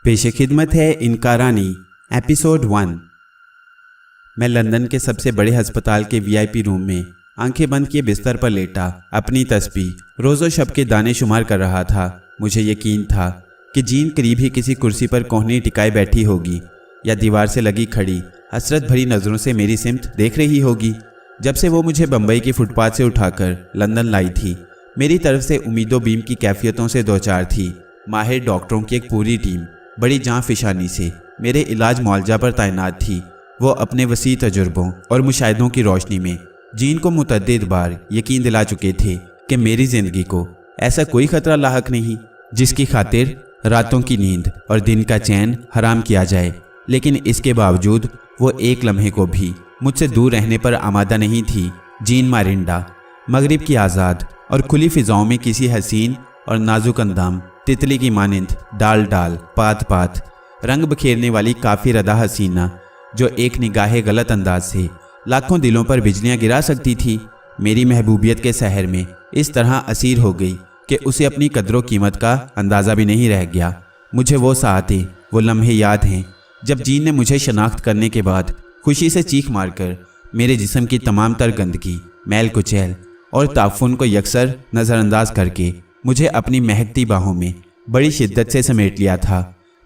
पेश खिदमत है इनकारानी एपिसोड 1। मैं लंदन के सबसे बड़े अस्पताल के वीआईपी रूम में आंखें बंद किए बिस्तर पर लेटा अपनी तस्बीह रोज़ो शब के दाने शुमार कर रहा था। मुझे यकीन था कि जीन करीब ही किसी कुर्सी पर कोहनी टिकाए बैठी होगी या दीवार से लगी खड़ी हसरत भरी नज़रों से मेरी सिमत देख रही होगी। जब से वो मुझे बम्बई की फुटपाथ से उठाकर लंदन लाई थी, मेरी तरफ से उम्मीदों बीम की कैफियतों से दो चार थी। माहिर डॉक्टरों की एक पूरी टीम बड़ी जाँ फिशानी से मेरे इलाज मुआवजा पर तैनात थी। वो अपने वसी तजुर्बों और मुशाहिदों की रोशनी में जीन को मुतअद्दिद बार यकीन दिला चुके थे कि मेरी ज़िंदगी को ऐसा कोई ख़तरा लाहक नहीं जिसकी खातिर रातों की नींद और दिन का चैन हराम किया जाए। लेकिन इसके बावजूद वो एक लम्हे को भी मुझसे दूर रहने पर आमादा नहीं थी। जीन मारिंडा मगरिब की आज़ाद और खुली फ़िज़ाओं में किसी हसीन और नाजुक अंदाम तितली की मानिंद डाल डाल पात पात रंग बखेरने वाली काफ़ी रदा हसीना जो एक निगाहे गलत अंदाज से लाखों दिलों पर बिजलियां गिरा सकती थी, मेरी महबूबियत के शहर में इस तरह असीर हो गई कि उसे अपनी कदरों कीमत का अंदाज़ा भी नहीं रह गया। मुझे वो साआतें वो लम्हे याद हैं जब जीन ने मुझे शनाख्त करने के बाद खुशी से चीख मारकर मेरे जिस्म की तमाम तर गंदगी मैल कुचैल और ताफुन को यकसर नज़रअंदाज करके मुझे अपनी महकती बाहों में बड़ी शिद्दत से समेट लिया था।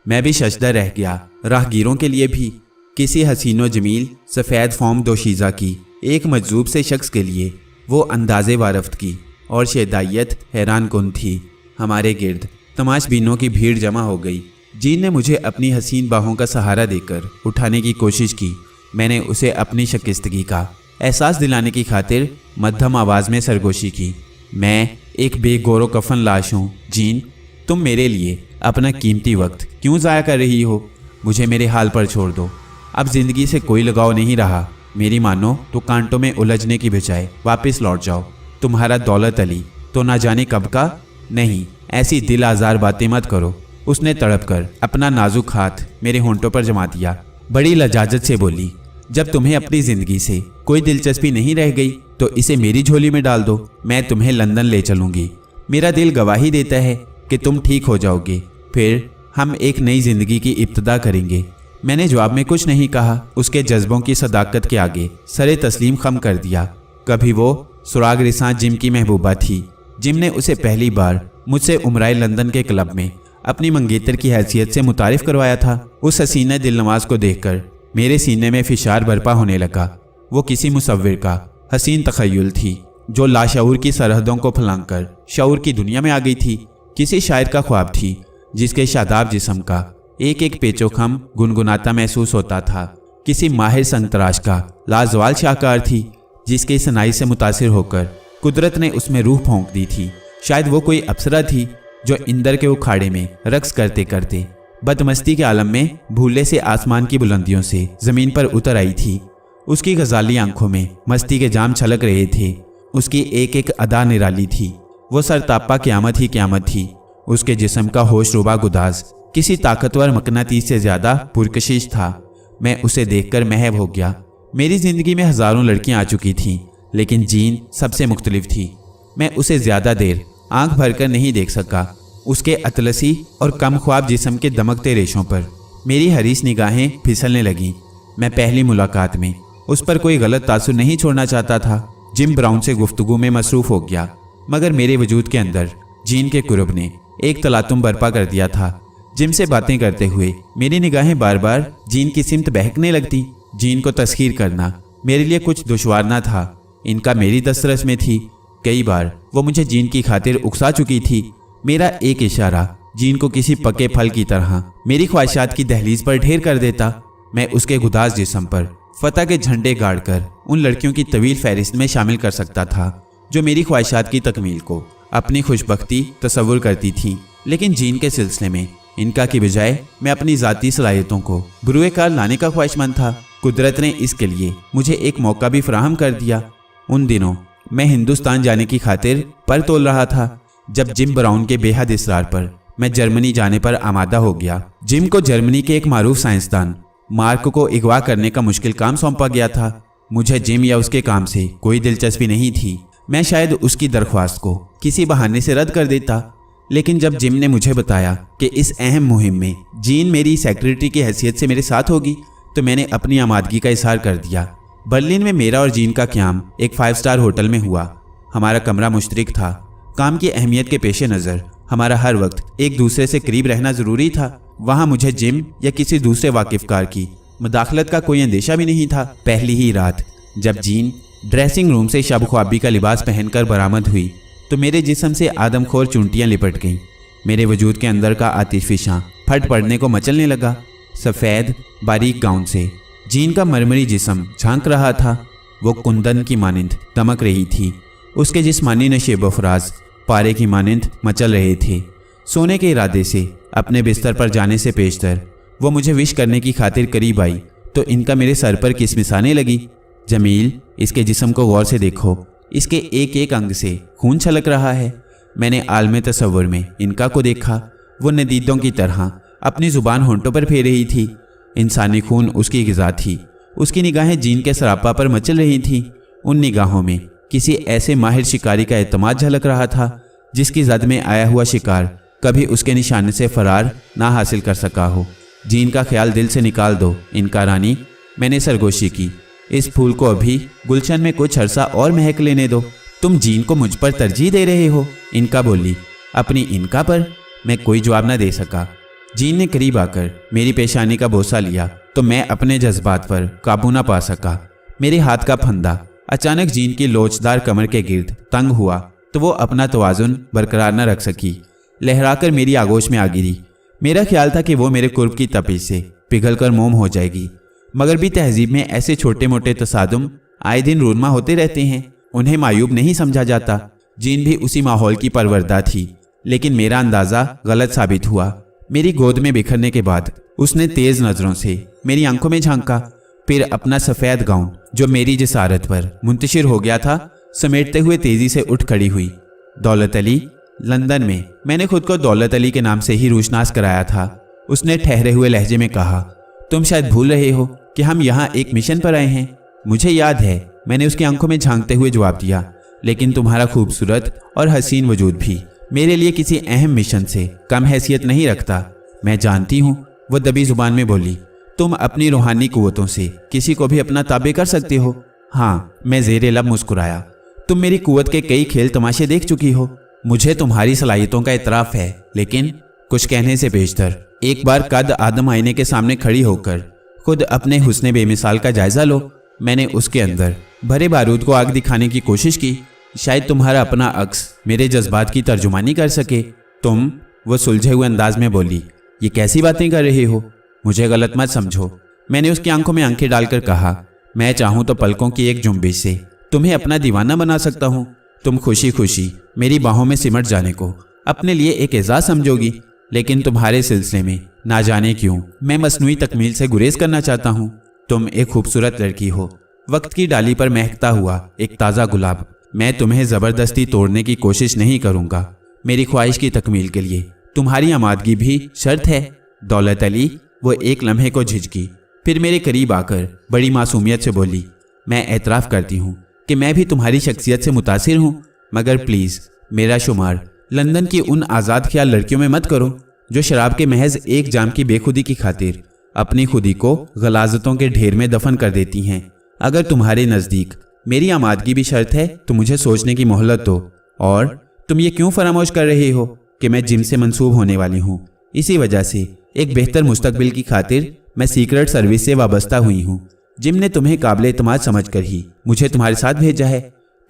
मैं भी शशदा रह गया। राहगीरों के लिए भी किसी हसीनो जमील सफ़ेद फॉर्म दोशीज़ा की एक मजजूब से शख्स के लिए वो अंदाज़े वारफ्त की और शेदायत हैरान कुन थी। हमारे गिर्द तमाशबीनों की भीड़ जमा हो गई। जीन ने मुझे अपनी हसीन बाहों का सहारा देकर उठाने की कोशिश की। मैंने उसे अपनी शिकस्तगी का एहसास दिलाने की खातिर मध्यम आवाज़ में सरगोशी की। मैं एक बेगौरो कफन लाश हूँ जीन, तुम मेरे लिए अपना कीमती वक्त क्यों ज़ाया कर रही हो? मुझे मेरे हाल पर छोड़ दो। अब ज़िंदगी से कोई लगाव नहीं रहा। मेरी मानो तो कांटों में उलझने की बजाय वापस लौट जाओ। तुम्हारा दौलत अली तो ना जाने कब का। नहीं, ऐसी दिल आज़ार बातें मत करो। उसने तड़प कर अपना नाजुक हाथ मेरे होंठों पर जमा दिया। बड़ी लजाजत से बोली, जब तुम्हें अपनी ज़िंदगी से कोई दिलचस्पी नहीं रह गई तो इसे मेरी झोली में डाल दो। मैं तुम्हें लंदन ले चलूँगी। मेरा दिल गवाही देता है कि तुम ठीक हो जाओगे, फिर हम एक नई ज़िंदगी की इब्तिदा करेंगे। मैंने जवाब में कुछ नहीं कहा। उसके जज्बों की सदाकत के आगे सरे तस्लीम खम कर दिया। कभी वो सुराग रिसां जिम की महबूबा थी। जिम ने उसे पहली बार मुझसे उमराए लंदन के क्लब में अपनी मंगेतर की हैसियत से मुतारिफ करवाया था। उस हसीना दिलनवाज को देखकर मेरे सीने में फिशार बर्पा होने लगा। वो किसी मुसव्विर का हसीन तखय्युल थी जो लाशऊर की सरहदों को फलांग शऊर की दुनिया में आ गई थी। किसी शायर का ख्वाब थी जिसके शादाब जिस्म का एक एक पेचोखम गुनगुनाता महसूस होता था। किसी माहिर संगतराश का लाजवाल शाहकार थी जिसके सनाई से मुतासिर होकर कुदरत ने उसमें रूह फोंक दी थी। शायद वो कोई अप्सरा थी जो इंदर के उखाड़े में रक्स करते करते बदमस्ती के आलम में भूले से आसमान की बुलंदियों से ज़मीन पर उतर आई थी। उसकी गजाली आंखों में मस्ती के जाम छलक रहे थे। उसकी एक एक अदा निराली थी। वो सरतापा क़यामत ही क़यामत थी। उसके जिस्म का होश रुबा गुदाज किसी ताकतवर मकनातीस से ज़्यादा पुरकशिश था। मैं उसे देखकर महव हो गया। मेरी ज़िंदगी में हज़ारों लड़कियां आ चुकी थीं, लेकिन जीन सबसे मुख्तलिफ थी। मैं उसे ज़्यादा देर आंख भरकर नहीं देख सका। उसके अतलसी और कम ख्वाब जिस्म के दमकते रेशों पर मेरी हरीस निगाहें फिसलने लगीं। मैं पहली मुलाकात में उस पर कोई गलत तासुर नहीं छोड़ना चाहता था। जिम ब्राउन से गुफ्तगू में मसरूफ़ हो गया, मगर मेरे वजूद के अंदर जीन के कुर्ब ने एक तलातुम बर्पा कर दिया था। जिम से बातें करते हुए मेरी निगाहें बार बार जीन की सिमत बहकने लगती। जीन को तस्खीर करना मेरे लिए कुछ दुश्वार न था। इनका मेरी दस्तरस में थी। कई बार वो मुझे जीन की खातिर उकसा चुकी थी। मेरा एक इशारा जीन को किसी पके फल की तरह मेरी ख्वाहिशात की दहलीज पर ढेर कर देता। मैं उसके गुदाज जिस्म पर फतह के झंडे गाड़कर उन लड़कियों की तवील फहरिस्त में शामिल कर सकता था जो मेरी ख्वाहिशात की तकमील को अपनी खुशबख्ती तसव्वुर करती थीं। लेकिन जीन के सिलसिले में इनका की बजाय मैं अपनी ज़ाती सलाहियतों को बुरुए कार लाने का ख्वाहिशमंद था। कुदरत ने इसके लिए मुझे एक मौका भी फराहम कर दिया। उन दिनों मैं हिंदुस्तान जाने की खातिर पर तोल रहा था जब जिम ब्राउन के बेहद इसरार पर मैं जर्मनी जाने पर आमादा हो गया। जिम को जर्मनी के एक मारूफ साइंसदान मार्क को अगवा करने का मुश्किल काम सौंपा गया था। मुझे जिम या उसके काम से कोई दिलचस्पी नहीं थी। मैं शायद उसकी दरख्वास्त को किसी बहाने से रद्द कर देता, लेकिन जब जिम ने मुझे बताया कि इस अहम मुहिम में जीन मेरी सेक्रेटरी की हैसियत से मेरे साथ होगी, तो मैंने अपनी आमादगी का इजहार कर दिया। बर्लिन में मेरा और जीन का क़याम एक 5 स्टार होटल में हुआ। हमारा कमरा मुश्तरक था। काम की अहमियत के पेश नज़र हमारा हर वक्त एक दूसरे से करीब रहना ज़रूरी था। वहाँ मुझे जिम या किसी दूसरे वाकिफ़कार की मुदाखलत का कोई अंदेशा भी नहीं था। पहली ही रात जब जीन ड्रेसिंग रूम से शब ख्वाबी का लिबास पहनकर बरामद हुई तो मेरे जिस्म से आदमखोर चुंटियाँ लिपट गईं। मेरे वजूद के अंदर का आतिशफिशां फट पड़ने को मचलने लगा। सफ़ेद बारीक गाउन से जीन का मरमरी जिस्म झांक रहा था। वो कुंदन की मानिंद दमक रही थी। उसके जिस्मानी नशेब अफराज पारे की मानिंद मचल रहे थे। सोने के इरादे से अपने बिस्तर पर जाने से पेशतर वो मुझे विश करने की खातिर करीब आई तो इनका मेरे सर पर किसमिसाने लगी। जमील, इसके जिस्म को गौर से देखो, इसके एक एक अंग से खून छलक रहा है। मैंने आलमे तसव्वुर में इनका को देखा। वो नदीदों की तरह अपनी ज़ुबान होंठों पर फेर रही थी। इंसानी खून उसकी ग़िज़ा थी। उसकी निगाहें जीन के सरापा पर मचल रही थीं। उन निगाहों में किसी ऐसे माहिर शिकारी का एतमाद झलक रहा था जिसकी जद में आया हुआ शिकार कभी उसके निशाने से फरार ना हासिल कर सका हो। जीन का ख्याल दिल से निकाल दो इनका रानी, मैंने सरगोशी की। इस फूल को अभी गुलशन में कुछ अरसा और महक लेने दो। तुम जीन को मुझ पर तरजीह दे रहे हो, इनका बोली। अपनी इनका पर? मैं कोई जवाब न दे सका। जीन ने करीब आकर मेरी पेशानी का बोसा लिया तो मैं अपने जज्बात पर काबू न पा सका। मेरे हाथ का फंदा अचानक जीन की लोचदार कमर के गिर्द तंग हुआ तो वो अपना तवाजुन बरकरार न रख सकी। लहराकर मेरी आगोश में आ गिरी। मेरा ख्याल था कि वो मेरे कुर्ब की तपिश से पिघल कर मोम हो जाएगी। मगरबी तहजीब में ऐसे छोटे मोटे तसादुम आए दिन रूनमा होते रहते हैं। उन्हें मायूब नहीं समझा जाता। जीन भी उसी माहौल की परवरदा थी, लेकिन मेरा अंदाज़ा गलत साबित हुआ। मेरी गोद में बिखरने के बाद उसने तेज़ नज़रों से मेरी आंखों में झांका, फिर अपना सफ़ेद गाउन जो मेरी जिसारत पर मुंतशिर हो गया था समेटते हुए तेज़ी से उठ खड़ी हुई। दौलत अली, लंदन में मैंने खुद को दौलत अली के नाम से ही रोशनास कराया था। उसने ठहरे हुए लहजे में कहा, तुम शायद भूल रहे हो कि हम यहाँ एक मिशन पर आए हैं। मुझे याद है, मैंने उसकी आंखों में झांकते हुए जवाब दिया, लेकिन तुम्हारा खूबसूरत और हसीन वजूद भी मेरे लिए किसी अहम मिशन से कम हैसियत नहीं रखता। मैं जानती हूँ, वो दबी जुबान में बोली। तुम अपनी रूहानी कुव्वतों से किसी को भी अपना ताबे कर सकते हो। हाँ, मैं ज़ेरे लब मुस्कुराया। तुम मेरी कुव्वत के कई खेल तमाशे देख चुकी हो। मुझे तुम्हारी सलाहियतों का इतराफ़ है, लेकिन कुछ कहने से बेशतर एक बार कद आदम आईने के सामने खड़ी होकर खुद अपने हुस्ने बेमिसाल का जायज़ा लो। मैंने उसके अंदर भरे बारूद को आग दिखाने की कोशिश की। शायद तुम्हारा अपना अक्स मेरे जज्बात की तर्जुमानी कर सके। तुम, वो सुलझे हुए अंदाज में बोली, ये कैसी बातें कर रहे हो? मुझे गलत मत समझो। मैंने उसकी आंखों में आंखें डालकर कहा, मैं चाहूँ तो पलकों की एक जुम्बिश से तुम्हें अपना दीवाना बना सकता हूँ। तुम खुशी खुशी मेरी बाहों में सिमट जाने को अपने लिए एक एजाज़ समझोगी, लेकिन तुम्हारे सिलसिले में ना जाने क्यों मैं मसनूई तकमील से गुरेज करना चाहता हूँ। तुम एक खूबसूरत लड़की हो, वक्त की डाली पर महकता हुआ एक ताज़ा गुलाब। मैं तुम्हें ज़बरदस्ती तोड़ने की कोशिश नहीं करूँगा। मेरी ख्वाहिश की तकमील के लिए तुम्हारी आमादगी भी शर्त है। दौलत अली, वो एक लम्हे को झिझकी, फिर मेरे करीब आकर बड़ी मासूमियत से बोली, मैं एतराफ़ करती हूँ कि मैं भी तुम्हारी शख्सियत से मुतासिर हूँ, मगर प्लीज़ मेरा शुमार लंदन की उन आज़ाद ख्याल लड़कियों में मत करो जो शराब के महज एक जाम की बेखुदी की खातिर अपनी खुदी को गलाजतों के ढेर में दफन कर देती हैं। अगर तुम्हारे नज़दीक मेरी आमादगी भी शर्त है तो मुझे सोचने की मोहलत दो। और तुम ये क्यों फरामोश कर रहे हो कि मैं जिम से मंसूब होने वाली हूँ? इसी वजह से एक बेहतर मुस्तकबिल की खातिर मैं सीक्रेट सर्विस से वाबस्ता हुई हूँ। जिम ने तुम्हें काबिल एतमाद समझकर ही मुझे तुम्हारे साथ भेजा है।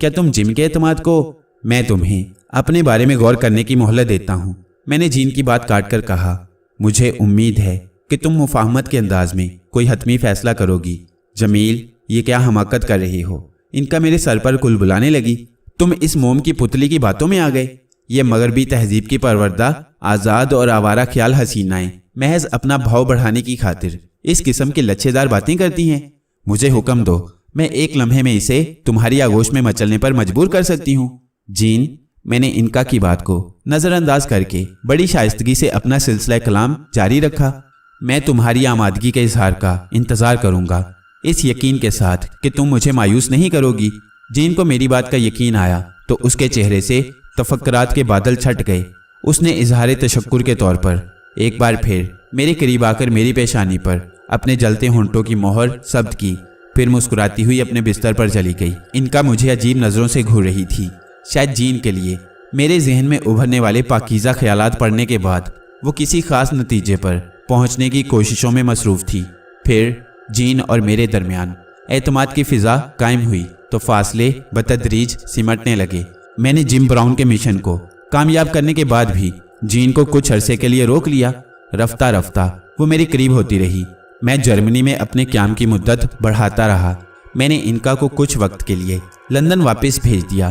क्या तुम जिम के एतमाद को? मैं तुम्हें अपने बारे में गौर करने की मोहलत देता हूँ। मैंने जीन की बात काट कर कहा, मुझे उम्मीद है कि तुम मुफाहमत के अंदाज में कोई हतमी फैसला करोगी। जमील, ये क्या हमाकत कर रही हो? इनका मेरे सर पर कुल बुलाने लगी। तुम इस मोम की पुतली की बातों में आ गए। ये मगरबी तहजीब की परवरदा आज़ाद और आवारा ख्याल हसीनाएं महज अपना भाव बढ़ाने की खातिर इस किस्म की लच्छेदार बातें करती हैं। मुझे हुक्म दो, मैं एक लम्हे में इसे तुम्हारी आगोश में मचलने पर मजबूर कर सकती हूँ। जीन, मैंने इनका की बात को नज़रअंदाज करके बड़ी शाइस्तगी से अपना सिलसिला कलाम जारी रखा। मैं तुम्हारी आमादगी के इजहार का इंतज़ार करूँगा, इस यकीन के साथ कि तुम मुझे मायूस नहीं करोगी। जीन को मेरी बात का यकीन आया तो उसके चेहरे से तफक्कुरात के बादल छट गए उसने इजहार तशक्कुर के तौर पर एक बार फिर मेरे करीब आकर मेरी पेशानी पर अपने जलते होंठों की मोहर जब्त की, फिर मुस्कुराती हुई अपने बिस्तर पर चली गई। इनका मुझे अजीब नज़रों से घूर रही थी। शायद जीन के लिए मेरे जहन में उभरने वाले पाकीज़ा ख्यालात पढ़ने के बाद वो किसी खास नतीजे पर पहुंचने की कोशिशों में मसरूफ़ थी। फिर जीन और मेरे दरमियान एतमाद की फ़िज़ा कायम हुई तो फासले बतदरीज सिमटने लगे। मैंने जिम ब्राउन के मिशन को कामयाब करने के बाद भी जीन को कुछ अरसे के लिए रोक लिया। रफ्ता रफ्ता वो मेरे करीब होती रही। मैं जर्मनी में अपने क़याम की मुद्दत बढ़ाता रहा। मैंने इनका को कुछ वक्त के लिए लंदन वापस भेज दिया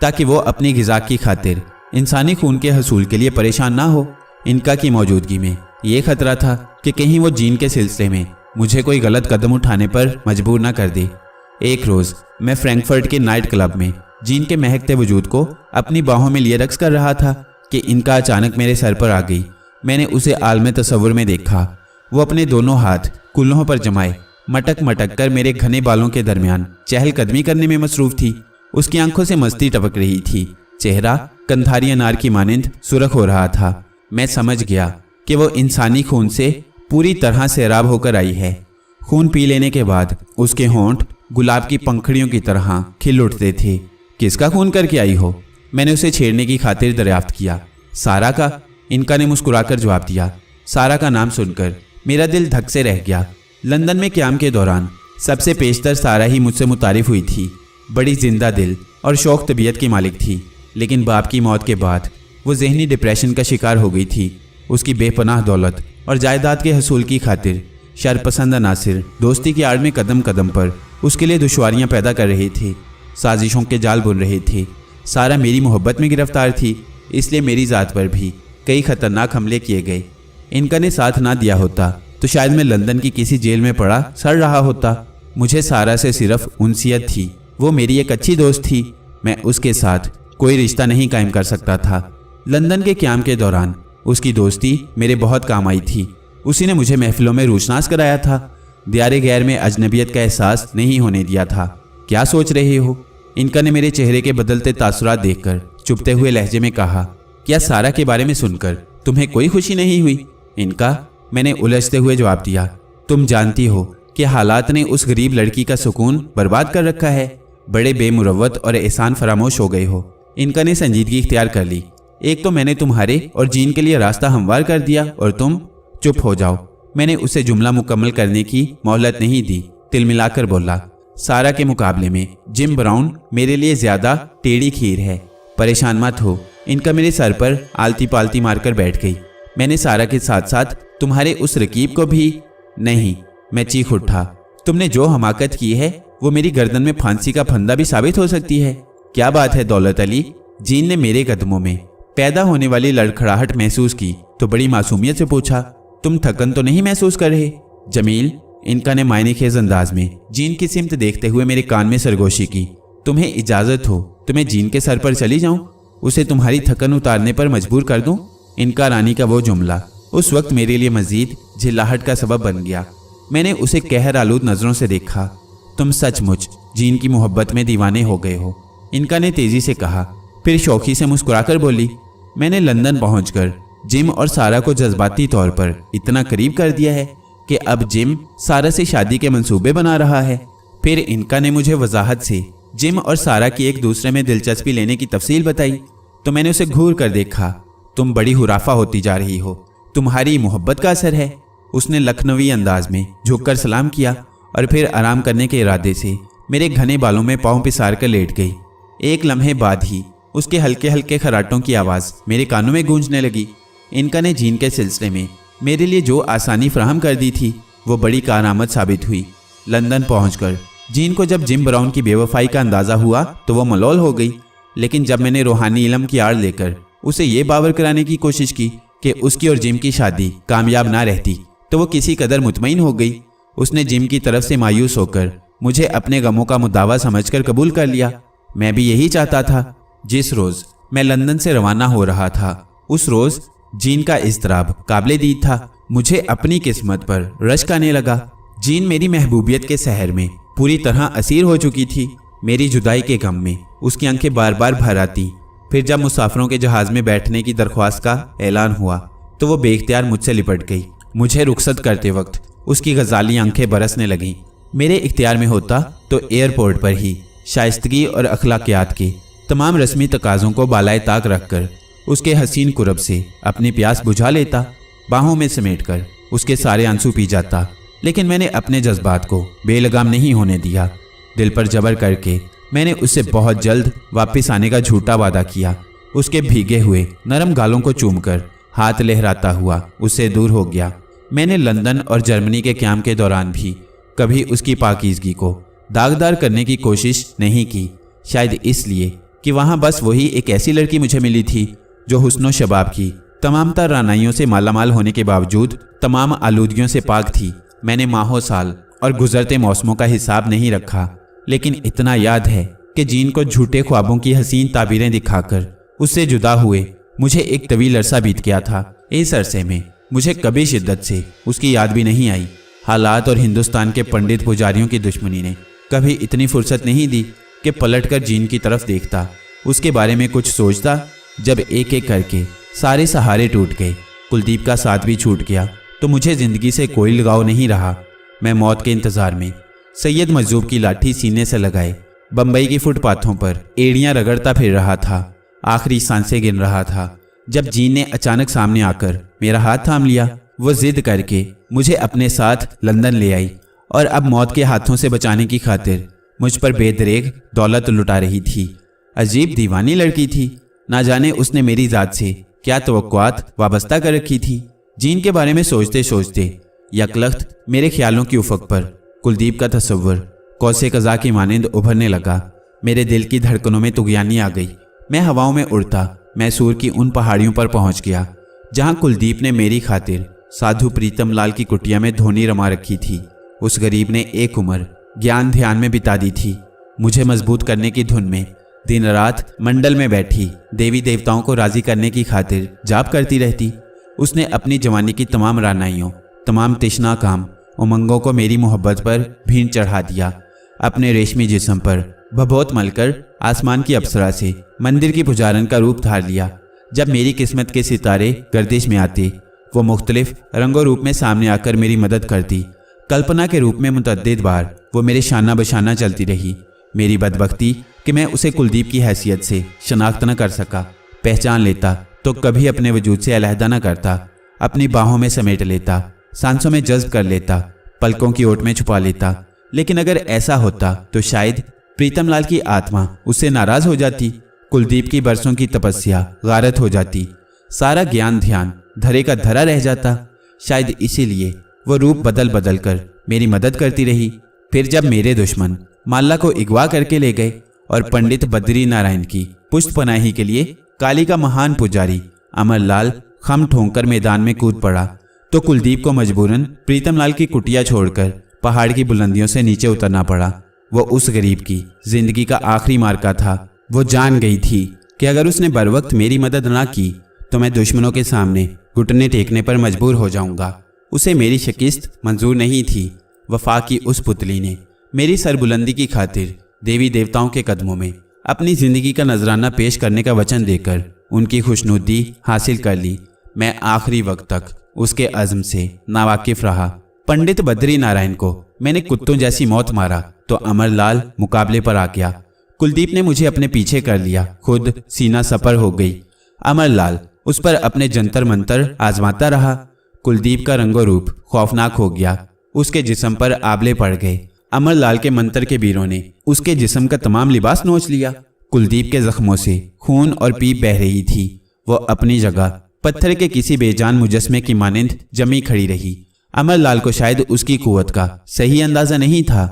ताकि वो अपनी ग़िज़ा की खातिर इंसानी खून के हसूल के लिए परेशान ना हो। इनका की मौजूदगी में ये खतरा था कि कहीं वो जीन के सिलसिले में मुझे कोई गलत कदम उठाने पर मजबूर ना कर दे। एक रोज़ मैं फ्रैंकफर्ट के नाइट क्लब में जीन के महकते वजूद को अपनी बाहों में लिए रक्स कर रहा था कि इनका अचानक मेरे सर पर आ गई। मैंने उसे आलम तसव्वुर में देखा। वो अपने दोनों हाथ कुल्हों पर जमाए मटक मटक कर मेरे घने बालों के दरमियान चहलकदमी करने में मसरूफ़ थी। उसकी आंखों से मस्ती टपक रही थी। चेहरा कंधारी अनार की मानिंद सुर्ख हो रहा था। मैं समझ गया कि वो इंसानी खून से पूरी तरह सैराब होकर आई है। खून पी लेने के बाद उसके होंठ गुलाब की पंखड़ियों की तरह खिल उठते थे। किसका खून करके आई हो? मैंने उसे छेड़ने की खातिर दरियाफ्त किया। सारा का, इनका ने मुस्कुराकर जवाब दिया। सारा का नाम सुनकर मेरा दिल धक से रह गया। लंदन में क़याम के दौरान सबसे पेशतर सारा ही मुझसे मुतारिफ हुई थी। बड़ी जिंदा दिल और शौक तबीयत की मालिक थी, लेकिन बाप की मौत के बाद वो जहनी डिप्रेशन का शिकार हो गई थी। उसकी बेपनाह दौलत और जायदाद के हसूल की खातिर शरपसंद अनासिर दोस्ती की आड़ में कदम कदम पर उसके लिए दुश्वारियां पैदा कर रहे थे, साजिशों के जाल बुन रहे थे। सारा मेरी मोहब्बत में गिरफ्तार थी, इसलिए मेरी ज़ात पर भी कई खतरनाक हमले किए गए। इनका ने साथ ना दिया होता तो शायद मैं लंदन की किसी जेल में पड़ा सड़ रहा होता। मुझे सारा से सिर्फ उनसियत थी। वो मेरी एक अच्छी दोस्त थी। मैं उसके साथ कोई रिश्ता नहीं कायम कर सकता था। लंदन के क़याम के दौरान उसकी दोस्ती मेरे बहुत काम आई थी। उसी ने मुझे महफिलों में रूशनास कराया था। दियारे गैर में अजनबियत का एहसास नहीं होने दिया था। क्या सोच रहे हो? इनका ने मेरे चेहरे के बदलते तासुरात देखकर चुपते हुए लहजे में कहा। क्या सारा के बारे में सुनकर तुम्हें कोई खुशी नहीं हुई? इनका, मैंने उलझते हुए जवाब दिया। तुम जानती हो कि हालात ने उस गरीब लड़की का सुकून बर्बाद कर रखा है। बड़े बेमुरव्वत और एहसान फरामोश हो गए हो। इनका ने संजीदगी इख्तियार कर ली। एक तो मैंने तुम्हारे और जीन के लिए रास्ता हमवार कर दिया और तुम चुप हो जाओ। मैंने उसे जुमला मुकम्मल करने की मोहलत नहीं दी। तिलमिलाकर बोला, सारा के मुकाबले में जिम ब्राउन मेरे लिए ज्यादा टेढ़ी खीर है। परेशान मत हो। इनका मेरे सर पर आलती पालती मारकर बैठ गई। मैंने सारा के साथ साथ तुम्हारे उस रकीब को भी नहीं। मैं चीख उठा। तुमने जो हमाकत की है वो मेरी गर्दन में फांसी का फंदा भी साबित हो सकती है। क्या बात है दौलत अली? जीन ने मेरे कदमों में पैदा होने वाली लड़खड़ाहट महसूस की तो बड़ी मासूमियत से पूछा, तुम थकन तो नहीं महसूस कर रहे? जमील, इनका ने मायने खेज अंदाज में जीन की सिमत देखते हुए मेरे कान में सरगोशी की। तुम्हें इजाजत हो तो मैं जीन के सर पर चली जाऊं, उसे तुम्हारी थकन उतारने पर मजबूर कर दूं? इनका रानी का वो जुमला उस वक्त मेरे लिए मजीद झिल्लाहट का सबब बन गया। मैंने उसे कहर आलूद नजरों से देखा। तुम सचमुच जीन की मोहब्बत में दीवाने हो गए हो, इनका ने तेजी से कहा। फिर शौकी से मुस्कुराकर बोली, मैंने लंदन पहुंचकर जिम और सारा को जज्बाती तौर पर इतना करीब कर दिया है कि अब जिम सारा से शादी के मंसूबे बना रहा है। फिर इनका ने मुझे वजाहत से जिम और सारा की एक दूसरे में दिलचस्पी लेने की तफसील बताई तो मैंने उसे घूर कर देखा। तुम बड़ी हुराफा होती जा रही हो, तुम्हारी मोहब्बत का असर है। उसने लखनवी अंदाज में झुककर सलाम किया और फिर आराम करने के इरादे से मेरे घने बालों में पाँव पिसार कर लेट गई। एक लम्हे बाद ही उसके हल्के हल्के खराटों की आवाज़ मेरे कानों में गूंजने लगी। इनका ने जीन के सिलसिले में मेरे लिए जो आसानी फराहम कर दी थी वो बड़ी कारआमद साबित हुई। लंदन पहुंचकर जीन को जब जिम ब्राउन की बेवफाई का अंदाज़ा हुआ तो वो मलौल हो गई, लेकिन जब मैंने रूहानी इल्म की आड़ लेकर उसे ये बावर कराने की कोशिश की कि उसकी और जिम की शादी कामयाब ना रहती तो वो किसी कदर मुतमईन हो गई। उसने जिम की तरफ से मायूस होकर मुझे अपने गमों का मुदावा समझकर कबूल कर लिया। मैं भी यही चाहता था। जिस रोज़ मैं लंदन से रवाना हो रहा था उस रोज़ जीन का इज़्तिराब काबिले दीद था। मुझे अपनी किस्मत पर रश्क आने लगा। जीन मेरी महबूबियत के सहर में पूरी तरह असीर हो चुकी थी। मेरी जुदाई के गम में उसकी आंखें बार बार भर आती, फिर जब मुसाफिरों के जहाज में बैठने की दरख्वास्त का ऐलान हुआ तो वो बेइख्तियार मुझसे लिपट गई। मुझे रुखसत करते वक्त उसकी गजाली आंखें बरसने लगीं। मेरे इख्तियार में होता तो एयरपोर्ट पर ही शाइस्तगी और अखलाकियात के तमाम रस्मी तकाज़ों को बालाए ताक रखकर उसके हसीन कुरब से अपनी प्यास बुझा लेता, बाहों में समेटकर उसके सारे आंसू पी जाता। लेकिन मैंने अपने जज्बात को बेलगाम नहीं होने दिया। दिल पर जबर करके मैंने उससे बहुत जल्द वापस आने का झूठा वादा किया। उसके भीगे हुए नरम गालों को चूमकर हाथ लहराता हुआ उससे दूर हो गया। मैंने लंदन और जर्मनी के क़याम के दौरान भी कभी उसकी पाकीज़गी को दागदार करने की कोशिश नहीं की, शायद इसलिए कि वहाँ बस वही एक ऐसी लड़की मुझे मिली थी जो हुस्न शबाब की तमाम तर रानाइयों से मालामाल होने के बावजूद तमाम आलूदगियों से पाक थी। मैंने माहों साल और गुजरते मौसमों का हिसाब नहीं रखा, लेकिन इतना याद है कि जीन को झूठे ख्वाबों की हसीन ताबीरें दिखाकर उससे जुदा हुए मुझे एक तवील अरसा बीत गया था। इस अरसे में मुझे कभी शिद्दत से उसकी याद भी नहीं आई। हालात और हिंदुस्तान के पंडित पुजारियों की दुश्मनी ने कभी इतनी फुर्सत नहीं दी कि पलटकर जीन की तरफ देखता, उसके बारे में कुछ सोचता। जब एक एक करके सारे सहारे टूट गए, कुलदीप का साथ भी छूट गया, तो मुझे ज़िंदगी से कोई लगाव नहीं रहा। मैं मौत के इंतज़ार में सैयद मजूब की लाठी सीने से लगाए बम्बई की फुटपाथों पर एड़ियाँ रगड़ता फिर रहा था, आखिरी सांसें गिन रहा था, जब जीन ने अचानक सामने आकर मेरा हाथ थाम लिया। वो जिद करके मुझे अपने साथ लंदन ले आई और अब मौत के हाथों से बचाने की खातिर मुझ पर बेदरेग दौलत लुटा रही थी। अजीब दीवानी लड़की थी, ना जाने उसने मेरी ज़ात से क्या तवक्कुआत वाबस्ता कर रखी थी। जीन के बारे में सोचते सोचते यकलख्त मेरे ख्यालों की उफक पर कुलदीप का तस्वुर कौसे कज़ा की मानिंद उभरने लगा। मेरे दिल की धड़कनों में तुगयानी आ गई। मैं हवाओं में उड़ता मैसूर की उन पहाड़ियों पर पहुंच गया जहां कुलदीप ने मेरी खातिर साधु प्रीतम लाल की कुटिया में धोनी रमा रखी थी। उस गरीब ने एक उम्र ज्ञान ध्यान में बिता दी थी। मुझे मजबूत करने की धुन में दिन रात मंडल में बैठी देवी देवताओं को राजी करने की खातिर जाप करती रहती। उसने अपनी जवानी की तमाम रानाइयों, तमाम तिश्ना काम उमंगों को मेरी मोहब्बत पर भीड़ चढ़ा दिया। अपने रेशमी जिस्म पर भभोत मलकर आसमान की अप्सरा से मंदिर की पुजारन का रूप धार लिया। जब मेरी किस्मत के सितारे गर्दिश में आते, वो मुख्तलिफ रंगों रूप में सामने आकर मेरी मदद करती। कल्पना के रूप में मुतअद्दिद बार वो मेरे शाना बशाना चलती रही। मेरी बदबख्ती कि मैं उसे कुलदीप की हैसियत से शनाख्त न कर सका। पहचान लेता तो कभी अपने वजूद से अलहदा न करता, अपनी बाहों में समेट लेता, सांसों में जज्ब कर लेता, पलकों की ओट में छुपा लेता। लेकिन अगर ऐसा होता तो शायद प्रीतम लाल की आत्मा उससे नाराज हो जाती, कुलदीप की बरसों की तपस्या गारत हो जाती, सारा ज्ञान ध्यान धरे का धरा रह जाता। शायद इसीलिए वो रूप बदल बदल कर मेरी मदद करती रही। फिर जब मेरे दुश्मन माल्ला को अगवा करके ले गए और पंडित बद्री नारायण की पुष्ट पनाही के लिए काली का महान पुजारी अमरलाल खम ठोंकर मैदान में कूद पड़ा, तो कुलदीप को मजबूरन प्रीतम लाल की कुटिया छोड़कर पहाड़ की बुलंदियों से नीचे उतरना पड़ा। वो उस गरीब की जिंदगी का आखिरी मार्का था। वो जान गई थी कि अगर उसने बरवक्त मेरी मदद ना की तो मैं दुश्मनों के सामने घुटने टेकने पर मजबूर हो जाऊंगा। उसे मेरी शिकस्त मंजूर नहीं थी। वफा की उस पुतली ने मेरी सरबुलंदी की खातिर देवी देवताओं के कदमों में अपनी ज़िंदगी का नजराना पेश करने का वचन देकर उनकी खुशनुदी हासिल कर ली। मैं आखिरी वक्त तक उसके अज़्म से नावाकिफ रहा। पंडित बद्री नारायण को मैंने कुत्तों जैसी मौत मारा तो अमरलाल मुकाबले पर आ गया। कुलदीप ने मुझे अपने पीछे कर लिया, खुद सीना सपर हो गई। अमरलाल उस पर अपने जंतर मंतर आजमाता रहा। कुलदीप का रंगो रूप खौफनाक हो गया, उसके जिस्म पर आबले पड़ गए। अमरलाल के मंतर के बीरों ने उसके जिस्म का तमाम लिबास नोच लिया। कुलदीप के जख्मों से खून और पीप बह रही थी। वो अपनी जगह पत्थर के किसी बेजान मुजस्मे की मानिंद जमी खड़ी रही। अमरलाल को शायद उसकी कुव्वत का सही अंदाजा नहीं था।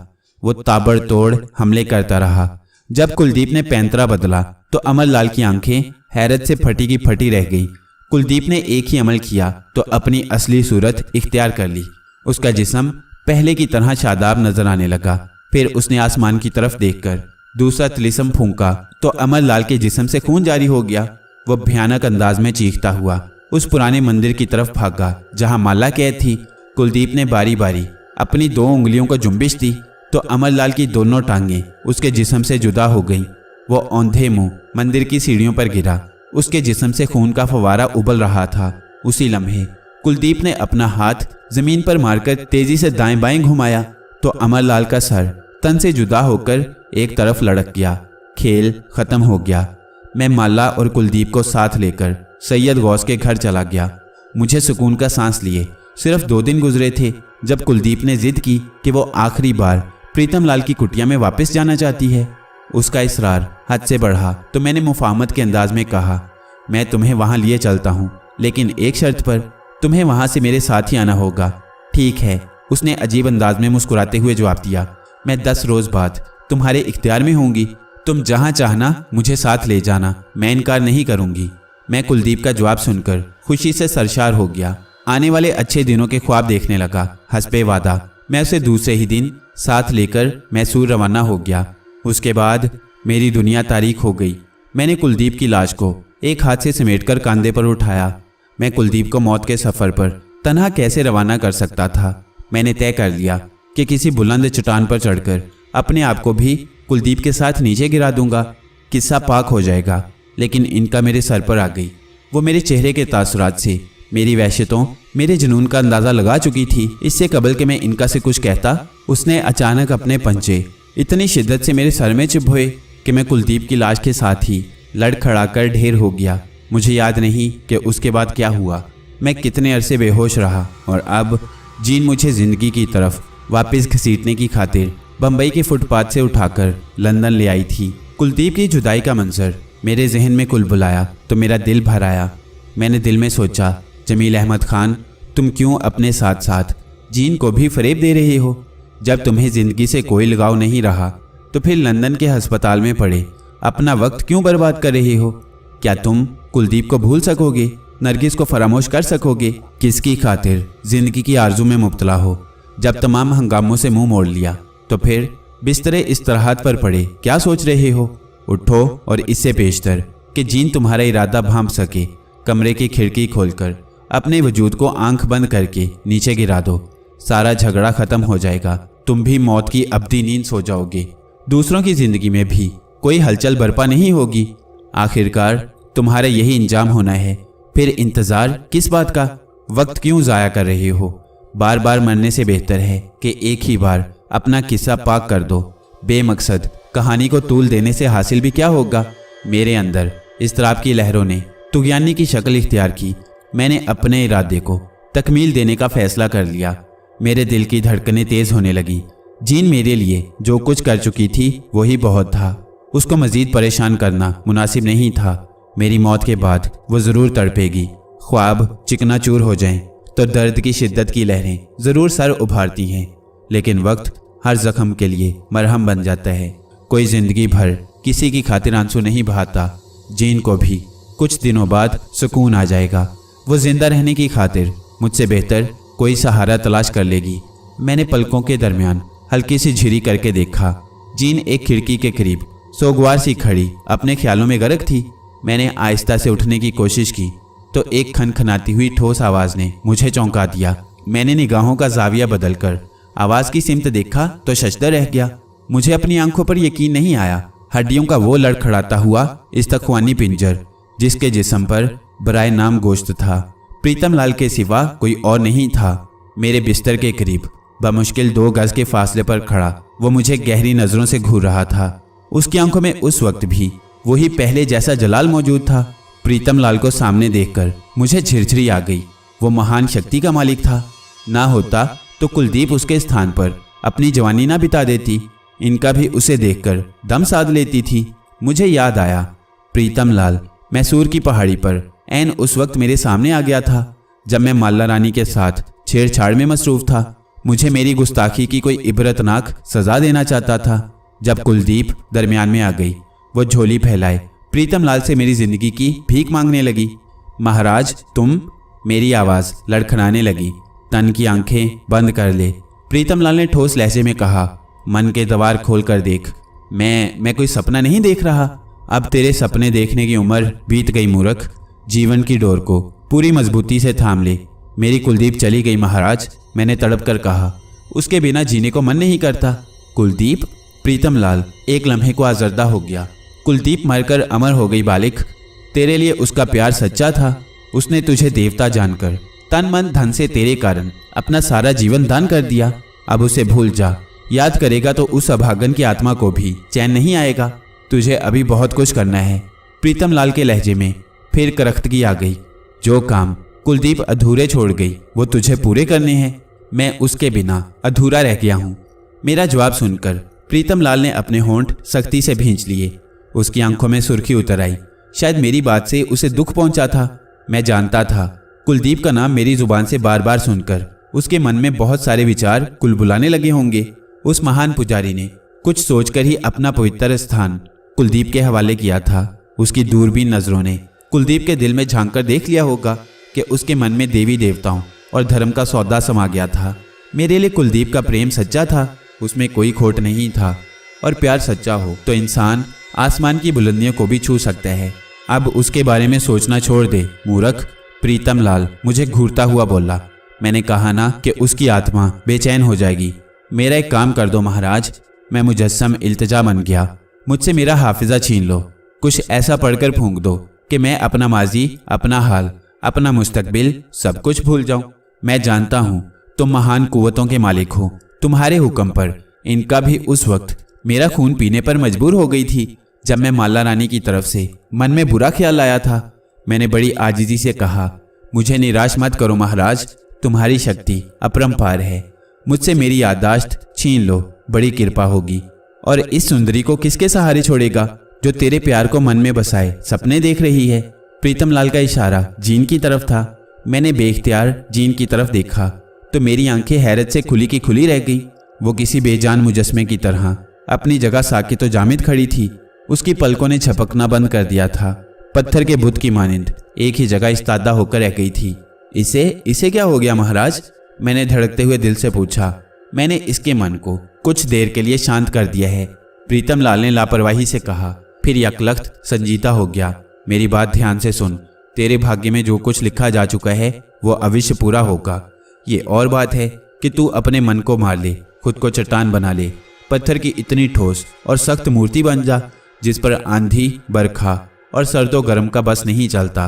वो ताबड़तोड़ हमले करता रहा। जब कुलदीप ने पैंतरा बदला तो अमरलाल की आंखें हैरत से फटी की फटी रह गई। कुलदीप ने एक ही अमल किया तो अपनी असली सूरत इख्तियार कर ली। उसका जिस्म पहले की तरह शादाब नजर आने लगा। फिर उसने आसमान की तरफ देखकर दूसरा तिलिस्म फूंका तो अमरलाल के जिस्म से खून जारी हो गया। वो भयानक अंदाज में चीखता हुआ उस पुराने मंदिर की तरफ भागा जहां माला कैद थी। कुलदीप ने बारी बारी अपनी 2 उंगलियों को जुम्बिश दी तो अमरलाल की दोनों टांगें उसके जिस्म से जुदा हो गईं। वो औंधे मुंह मंदिर की सीढ़ियों पर गिरा। उसके जिस्म से खून का फव्वारा उबल रहा था। उसी लम्हे कुलदीप ने अपना हाथ जमीन पर मारकर तेजी से दाएं बाएं घुमाया तो अमरलाल का सर तन से जुदा होकर एक तरफ लड़क गया। खेल खत्म हो गया। मैं माला और कुलदीप को साथ लेकर सैयद गौस के घर चला गया। मुझे सुकून का सांस लिए सिर्फ 2 दिन गुजरे थे जब कुलदीप ने जिद की कि वो आखिरी बार प्रीतम लाल की कुटिया में वापस जाना चाहती है। उसका इसरार हद से बढ़ा तो मैंने मुफाहमत के अंदाज में कहा, मैं तुम्हें वहाँ लिए चलता हूँ, लेकिन एक शर्त पर, तुम्हें वहाँ से मेरे साथ ही आना होगा। ठीक है, उसने अजीब अंदाज में मुस्कुराते हुए जवाब दिया। मैं 10 रोज़ बाद तुम्हारे इख्तियार में होंगी। तुम जहाँ चाहना मुझे साथ ले जाना, मैं इनकार नहीं करूँगी। मैं कुलदीप का जवाब सुनकर खुशी से सरशार हो गया। आने वाले अच्छे दिनों के ख्वाब देखने लगा। हस्बे वादा मैं उसे दूसरे ही दिन साथ लेकर मैसूर रवाना हो गया। उसके बाद मेरी दुनिया तारीख हो गई। मैंने कुलदीप की लाश को एक हाथ से समेटकर कंधे पर उठाया। मैं कुलदीप को मौत के सफ़र पर तन्हा कैसे रवाना कर सकता था। मैंने तय कर लिया कि किसी बुलंद चट्टान पर चढ़कर अपने आप को भी कुलदीप के साथ नीचे गिरा दूंगा। किस्सा पाक हो जाएगा। लेकिन इनका मेरे सर पर आ गई। वो मेरे चेहरे के तासुरात से मेरी वहशतों, मेरे जुनून का अंदाज़ा लगा चुकी थी। इससे कबल के मैं इनका से कुछ कहता, उसने अचानक अपने पंजे इतनी शिद्दत से मेरे सर में चुभोए कि मैं कुलदीप की लाश के साथ ही लड़खड़ाकर ढेर हो गया। मुझे याद नहीं कि उसके बाद क्या हुआ। मैं कितने अरसे बेहोश रहा और अब जीन मुझे ज़िंदगी की तरफ वापस घसीटने की खातिर बम्बई के फुटपाथ से उठाकर लंदन ले आई थी। कुलदीप की जुदाई का मंजर मेरे जहन में कुलबुलाया तो मेरा दिल भर आया। मैंने दिल में सोचा, जमील अहमद खान, तुम क्यों अपने साथ साथ जीन को भी फरेब दे रहे हो? जब तुम्हें ज़िंदगी से कोई लगाव नहीं रहा तो फिर लंदन के अस्पताल में पड़े अपना वक्त क्यों बर्बाद कर रहे हो? क्या तुम कुलदीप को भूल सकोगे? नरगिस को फरामोश कर सकोगे? किसकी खातिर ज़िंदगी की आरजू में मुब्तला हो? जब तमाम हंगामों से मुंह मोड़ लिया तो फिर बिस्तरे इस्तराहत पर पड़े क्या सोच रहे हो? उठो और इससे पेशतर कि जीन तुम्हारा इरादा भांप सके, कमरे की खिड़की खोलकर अपने वजूद को आंख बंद करके नीचे गिरा दो। सारा झगड़ा खत्म हो जाएगा। तुम भी मौत की अब्दी नींद सो जाओगे। दूसरों की जिंदगी में भी कोई हलचल बरपा नहीं होगी। आखिरकार तुम्हारा यही इंजाम होना है। फिर इंतज़ार किस बात का? वक्त क्यों ज़ाया कर रहे हो? बार बार मरने से बेहतर है कि एक ही बार अपना किस्सा पाक कर दो। बेमकसद कहानी को तूल देने से हासिल भी क्या होगा? मेरे अंदर इज़्तिराब की लहरों ने तुग़यानी की शक्ल इख्तियार की। मैंने अपने इरादे को तकमील देने का फ़ैसला कर लिया। मेरे दिल की धड़कनें तेज़ होने लगी। जीन मेरे लिए जो कुछ कर चुकी थी वही बहुत था। उसको मज़ीद परेशान करना मुनासिब नहीं था। मेरी मौत के बाद वो ज़रूर तड़पेगी। ख्वाब चिकनाचूर हो जाएं तो दर्द की शिद्दत की लहरें ज़रूर सर उभारती हैं, लेकिन वक्त हर ज़ख्म के लिए मरहम बन जाता है। कोई ज़िंदगी भर किसी की खातिर आंसू नहीं बहाता। जीन को भी कुछ दिनों बाद सुकून आ जाएगा। वो ज़िंदा रहने की खातिर मुझसे बेहतर कोई सहारा तलाश कर लेगी। मैंने पलकों के दरमियान हल्की सी झिरी करके देखा। जीन एक खिड़की के करीब सोगवार सी खड़ी अपने ख्यालों में गर्क थी। मैंने आहिस्ता से उठने की कोशिश की तो एक खनखनाती हुई ठोस आवाज़ ने मुझे चौंका दिया। मैंने निगाहों का जाविया बदलकर आवाज़ की सिमत देखा तो शशदर रह गया। मुझे अपनी आंखों पर यकीन नहीं आया। हड्डियों का वो लड़खड़ाता हुआ इस्तख्वानी पिंजर जिसके जिस्म पर बराए नाम गोश्त था, प्रीतम लाल के सिवा कोई और नहीं था। मेरे बिस्तर के करीब बमुश्किल 2 गज के फासले पर खड़ा वो मुझे गहरी नज़रों से घूर रहा था। उसकी आंखों में उस वक्त भी वही पहले जैसा जलाल मौजूद था। प्रीतम लाल को सामने देखकर मुझे झिरझिरी आ गई। वो महान शक्ति का मालिक था। ना होता तो कुलदीप उसके स्थान पर अपनी जवानी ना बिता देती। इनका भी उसे देखकर दम साध लेती थी। मुझे याद आया, प्रीतम लाल मैसूर की पहाड़ी पर ऐन उस वक्त मेरे सामने आ गया था जब मैं माला रानी के साथ छेड़छाड़ में मसरूफ़ था। मुझे मेरी गुस्ताखी की कोई इबरतनाक सज़ा देना चाहता था। जब कुलदीप दरमियान में आ गई, वो झोली फैलाए प्रीतम लाल से मेरी ज़िंदगी की भीख मांगने लगी। महाराज तुम, मेरी आवाज़ लड़खड़ाने लगी। तन की आंखें बंद कर ले, प्रीतम लाल ने ठोस लहजे में कहा। मन के द्वार खोल कर देख। मैं कोई सपना नहीं देख रहा। अब तेरे सपने देखने की उम्र बीत गई मूर्ख। जीवन की डोर को पूरी मजबूती से थाम ले। मेरी कुलदीप चली गई महाराज, मैंने तड़प कर कहा। उसके बिना जीने को मन नहीं करता। कुलदीप? प्रीतम लाल एक लम्हे को आजर्दा हो गया। कुलदीप मरकर अमर हो गई बालिक। तेरे लिए उसका प्यार सच्चा था। उसने तुझे देवता जानकर तन मन धन से तेरे कारण अपना सारा जीवन दान कर दिया। अब उसे भूल जा। याद करेगा तो उस अभागन की आत्मा को भी चैन नहीं आएगा। तुझे अभी बहुत कुछ करना है। प्रीतम लाल के लहजे में फिर करख्तगी आ गई। जो काम कुलदीप अधूरे छोड़ गई वो तुझे पूरे करने हैं। मैं उसके बिना अधूरा रह गया हूँ। मेरा जवाब सुनकर प्रीतम लाल ने अपने होंठ सख्ती से भींच लिए। उसकी आंखों में सुर्खी उतर आई। शायद मेरी बात से उसे दुख पहुंचा था। मैं जानता था कुलदीप का नाम मेरी जुबान से बार बार सुनकर उसके मन में बहुत सारे विचार कुलबुलाने लगे होंगे। उस महान पुजारी ने कुछ सोचकर ही अपना पवित्र स्थान कुलदीप के हवाले किया था। उसकी दूरबीन नजरों ने कुलदीप के दिल में झांक कर देख लिया होगा कि उसके मन में देवी देवताओं और धर्म का सौदा समा गया था। मेरे लिए कुलदीप का प्रेम सच्चा था। उसमें कोई खोट नहीं था। और प्यार सच्चा हो तो इंसान आसमान की बुलंदियों को भी छू सकता है। अब उसके बारे में सोचना छोड़ दे मूर्ख। प्रीतम लाल मुझे घूरता हुआ बोला। मैंने कहा ना कि उसकी आत्मा बेचैन हो जाएगी। मेरा एक काम कर दो महाराज। मैं मुजस्सम इल्तिजा बन गया। मुझसे मेरा हाफिजा छीन लो। कुछ ऐसा पढ़कर फूंक दो कि मैं अपना माजी, अपना हाल, अपना मुस्तकबिल सब कुछ भूल जाऊं। मैं जानता हूं तुम महान कुव्वतों के मालिक हो। तुम्हारे हुक्म पर इनका भी उस वक्त मेरा खून पीने पर मजबूर हो गई थी जब मैं माला रानी की तरफ से मन में बुरा ख्याल आया था। मैंने बड़ी आजिजी से कहा, मुझे निराश मत करो महाराज। तुम्हारी शक्ति अपरंपार है। मुझसे मेरी याददाश्त छीन लो, बड़ी कृपा होगी। और इस सुंदरी को किसके सहारे छोड़ेगा जो तेरे प्यार को मन में बसाए सपने देख रही है। प्रीतम लाल का इशारा जीन की तरफ था। मैंने बेख्तियार जीन की तरफ देखा तो मेरी आंखें हैरत से खुली की खुली रह गई। वो किसी बेजान मुजस्मे की तरह अपनी जगह साकित और जामिद खड़ी थी। उसकी पलकों ने झपकना बंद कर दिया था। पत्थर के बुत की मानिंद एक ही जगह इस्तादा होकर रह गई थी। इसे क्या हो गया महाराज? मैंने धड़कते हुए दिल से पूछा। मैंने इसके मन को कुछ देर के लिए शांत कर दिया है। प्रीतम लाल ने लापरवाही से कहा, फिर यकलख्त संजीदा हो गया। मेरी बात ध्यान से सुन। तेरे भाग्य में जो कुछ लिखा जा चुका है वो अवश्य पूरा होगा। ये और बात है कि तू अपने मन को मार ले, खुद को चट्टान बना ले, पत्थर की इतनी ठोस और सख्त मूर्ति बन जा जिस पर आंधी, बरखा और सर्दो गर्म का बस नहीं चलता।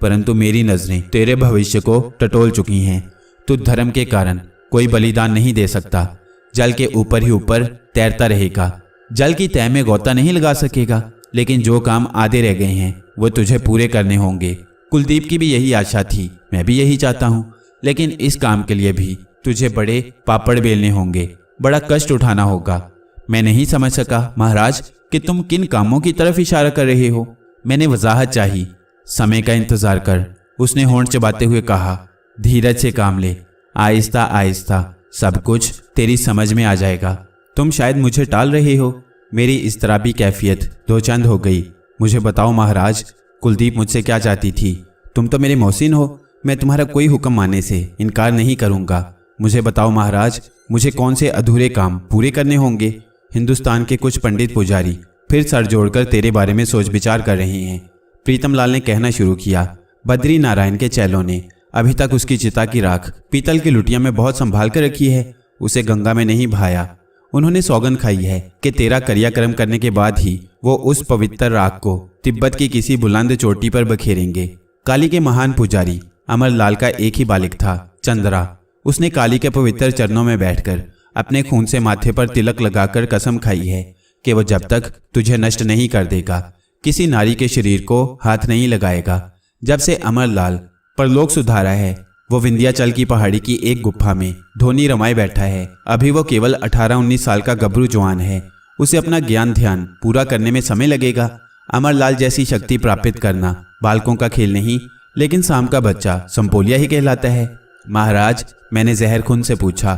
परंतु मेरी नजरें तेरे भविष्य को टटोल चुकी हैं। तू धर्म के कारण कोई बलिदान नहीं दे सकता। जल के ऊपर ही ऊपर तैरता रहेगा। जल की तह में गोता नहीं लगा सकेगा। लेकिन जो काम आधे रह गए हैं वो तुझे पूरे करने होंगे। कुलदीप की भी यही आशा थी, मैं भी यही चाहता हूँ। लेकिन इस काम के लिए भी तुझे बड़े पापड़ बेलने होंगे, बड़ा कष्ट उठाना होगा। मैं नहीं समझ सका महाराज कि तुम किन कामों की तरफ इशारा कर रहे हो। मैंने वजाहत चाही। समय का इंतजार कर, उसने होंठ चबाते हुए कहा। धीरज से काम ले, आहिस्ता आहिस्ता सब कुछ तेरी समझ में आ जाएगा। तुम शायद मुझे टाल रहे हो। मेरी इस्तराबी कैफियत दो चंद हो गई। मुझे बताओ महाराज, कुलदीप मुझसे क्या चाहती थी? तुम तो मेरे मोहसिन हो। मैं तुम्हारा कोई हुक्म मानने से इनकार नहीं करूँगा। मुझे बताओ महाराज, मुझे कौन से अधूरे काम पूरे करने होंगे? हिंदुस्तान के कुछ पंडित पुजारी फिर सर जोड़कर तेरे बारे में सोच विचार कर रहे हैं। प्रीतम लाल ने कहना शुरू किया। बद्री नारायण के चेलों ने अभी तक उसकी चिता की राख पीतल की लुटिया में बहुत संभाल कर रखी है। उसे गंगा में नहीं बहाया। उन्होंने सौगंध खाई है कि तेरा क्रियाक्रम करने के बाद ही वो उस पवित्र राख को तिब्बत की किसी बुलंद चोटी पर बखेरेंगे। काली के महान पुजारी अमर लाल का एक ही बालिक था, चंद्रा। उसने काली के पवित्र चरणों में बैठकर अपने खून से माथे पर तिलक लगाकर कसम खाई है कि वो जब तक तुझे नष्ट नहीं कर देगा किसी नारी के शरीर को हाथ नहीं लगाएगा। जब से अमर लाल परलोक सुधारा है वो विंध्याचल की पहाड़ी की एक गुफा में धोनी रमाए बैठा है। अभी वो केवल 18-19 साल का गबरू जवान है। उसे अपना ज्ञान ध्यान पूरा करने में समय लगेगा। अमर लाल जैसी शक्ति प्राप्त करना बालकों का खेल नहीं, लेकिन शाम का बच्चा संपोलिया ही कहलाता है। महाराज, मैंने जहर खून से पूछा।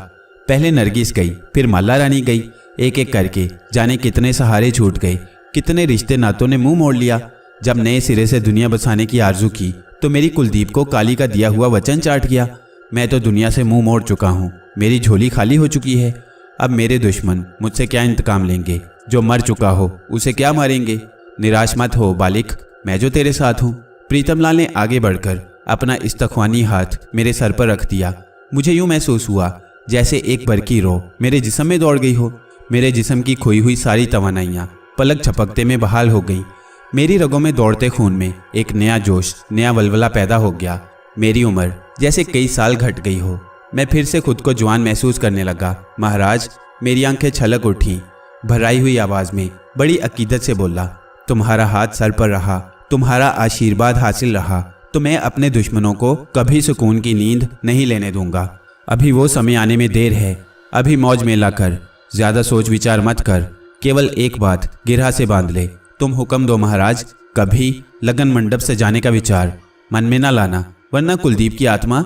पहले नरगिस गई, फिर माला रानी गई। एक एक करके जाने कितने सहारे छूट गए, कितने रिश्ते नातों ने मुंह मोड़ लिया। जब नए सिरे से दुनिया बसाने की आरजू की तो मेरी कुलदीप को काली का दिया हुआ वचन चाट गया। मैं तो दुनिया से मुंह मोड़ चुका हूँ। मेरी झोली खाली हो चुकी है। अब मेरे दुश्मन मुझसे क्या इंतकाम लेंगे? जो मर चुका हो उसे क्या मारेंगे? निराश मत हो बालिक, मैं जो तेरे साथ हूँ। प्रीतम लाल ने आगे बढ़कर अपना इस्तख्वानी हाथ मेरे सर पर रख दिया। मुझे यूं महसूस हुआ जैसे एक बरकी रो मेरे जिस्म में दौड़ गई हो। मेरे जिस्म की खोई हुई सारी तवानाइयाँ पलक झपकते में बहाल हो गई। मेरी रगों में दौड़ते खून में एक नया जोश, नया वलवला पैदा हो गया। मेरी उम्र जैसे कई साल घट गई हो। मैं फिर से खुद को जवान महसूस करने लगा। महाराज, मेरी आंखें छलक उठी। भराई हुई आवाज में बड़ी अकीदत से बोला, तुम्हारा हाथ सर पर रहा, तुम्हारा आशीर्वाद हासिल रहा तो मैं अपने दुश्मनों को कभी सुकून की नींद नहीं लेने दूंगा। अभी वो समय आने में देर है। अभी मौज मेला कर, ज्यादा सोच विचार मत कर। केवल एक बात गिरहा से बांध ले। तुम हुक्म दो महाराज, कभी लगन मंडप से जाने का विचार मन में न लाना, वरना कुलदीप की आत्मा।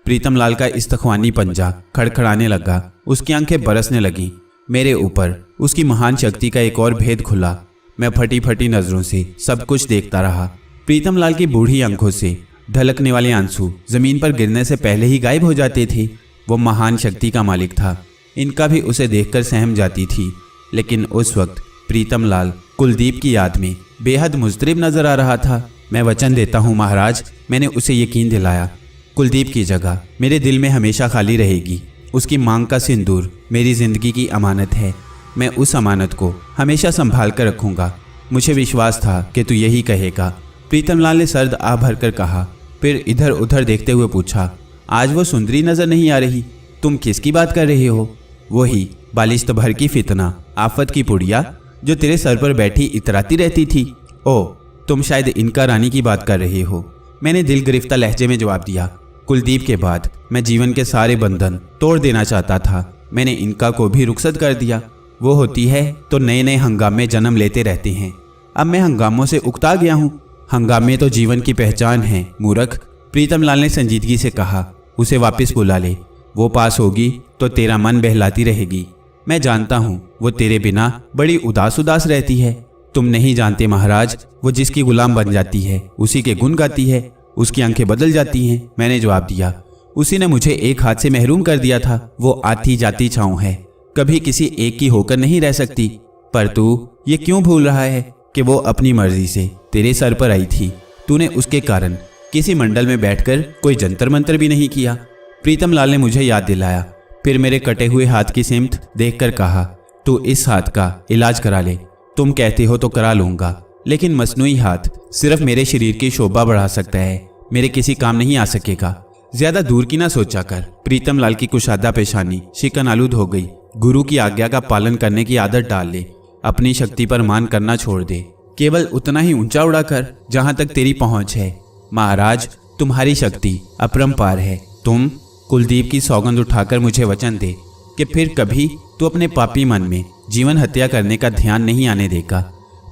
प्रीतम लाल का इस्तख्वानी पंजा खड़खड़ाने लगा। उसकी आंखें बरसने लगीं मेरे ऊपर। उसकी महान शक्ति का एक और भेद खुला। मैं फटी फटी नजरों से सब कुछ देखता रहा। प्रीतम लाल की बूढ़ी आंखों से ढलकने वाले आंसू जमीन पर गिरने से पहले ही गायब हो जाते थे। वो महान शक्ति का मालिक था। इनका भी उसे देखकर सहम जाती थी। लेकिन उस वक्त प्रीतम लाल कुलदीप की याद में बेहद मुज़तरिब नजर आ रहा था। मैं वचन देता हूँ महाराज, मैंने उसे यकीन दिलाया, कुलदीप की जगह मेरे दिल में हमेशा खाली रहेगी। उसकी मांग का सिंदूर मेरी जिंदगी की अमानत है। मैं उस अमानत को हमेशा संभाल कर रखूंगा। मुझे विश्वास था कि तू यही कहेगा। प्रीतम लाल ने सर्द आ भर कर कहा। फिर इधर उधर देखते हुए पूछा, आज वो सुंदरी नजर नहीं आ रही? तुम किसकी बात कर रहे हो? वही बालिश्त भर की फितना, आफत की पुड़िया जो तेरे सर पर बैठी इतराती रहती थी। ओ, तुम शायद इनका रानी की बात कर रहे हो। मैंने दिल गिरफ्ता लहजे में जवाब दिया। कुलदीप के बाद मैं जीवन के सारे बंधन तोड़ देना चाहता था। मैंने इनका को भी रुखसत कर दिया। वो होती है तो नए नए हंगामे जन्म लेते रहते हैं। अब मैं हंगामों से उकता गया हूँ। हंगामे तो जीवन की पहचान है मूर्ख। प्रीतम लाल ने संजीदगी से कहा, उसे वापस बुला ले। वो पास होगी तो तेरा मन बहलाती रहेगी। मैं जानता हूँ वो तेरे बिना बड़ी उदास उदास रहती है। तुम नहीं जानते महाराज, वो जिसकी गुलाम बन जाती है उसी के गुण गाती है, उसकी आंखें बदल जाती हैं। मैंने जवाब दिया, उसी ने मुझे एक हाथ से महरूम कर दिया था। वो आती जाती छाँव है, कभी किसी एक की होकर नहीं रह सकती। पर तू ये क्यों भूल रहा है कि वो अपनी मर्जी से तेरे सर पर आई थी? तूने उसके कारण किसी मंडल में बैठकर कोई जंतर मंतर भी नहीं किया। प्रीतम लाल ने मुझे याद दिलाया। फिर मेरे कटे हुए हाथ की सिमत देखकर कहा, तू इस हाथ का इलाज करा ले। तुम कहते हो तो करा लूंगा, लेकिन मसनूई हाथ सिर्फ मेरे शरीर की शोभा बढ़ा सकता है, मेरे किसी काम नहीं आ सकेगा। ज्यादा दूर की ना सोचा कर। प्रीतम लाल की कुशादा पेशानी शिकन आलूद हो गई। गुरु की आज्ञा का पालन करने की आदत डाल ले। अपनी शक्ति पर मान करना छोड़ दे। केवल उतना ही ऊंचा उड़ा कर जहां तक तेरी पहुंच है। महाराज, तुम्हारी शक्ति अपरंपार है। तुम कुलदीप की सौगंध उठाकर मुझे वचन दे कि फिर कभी तू अपने पापी मन में जीवन हत्या करने का ध्यान नहीं आने देगा।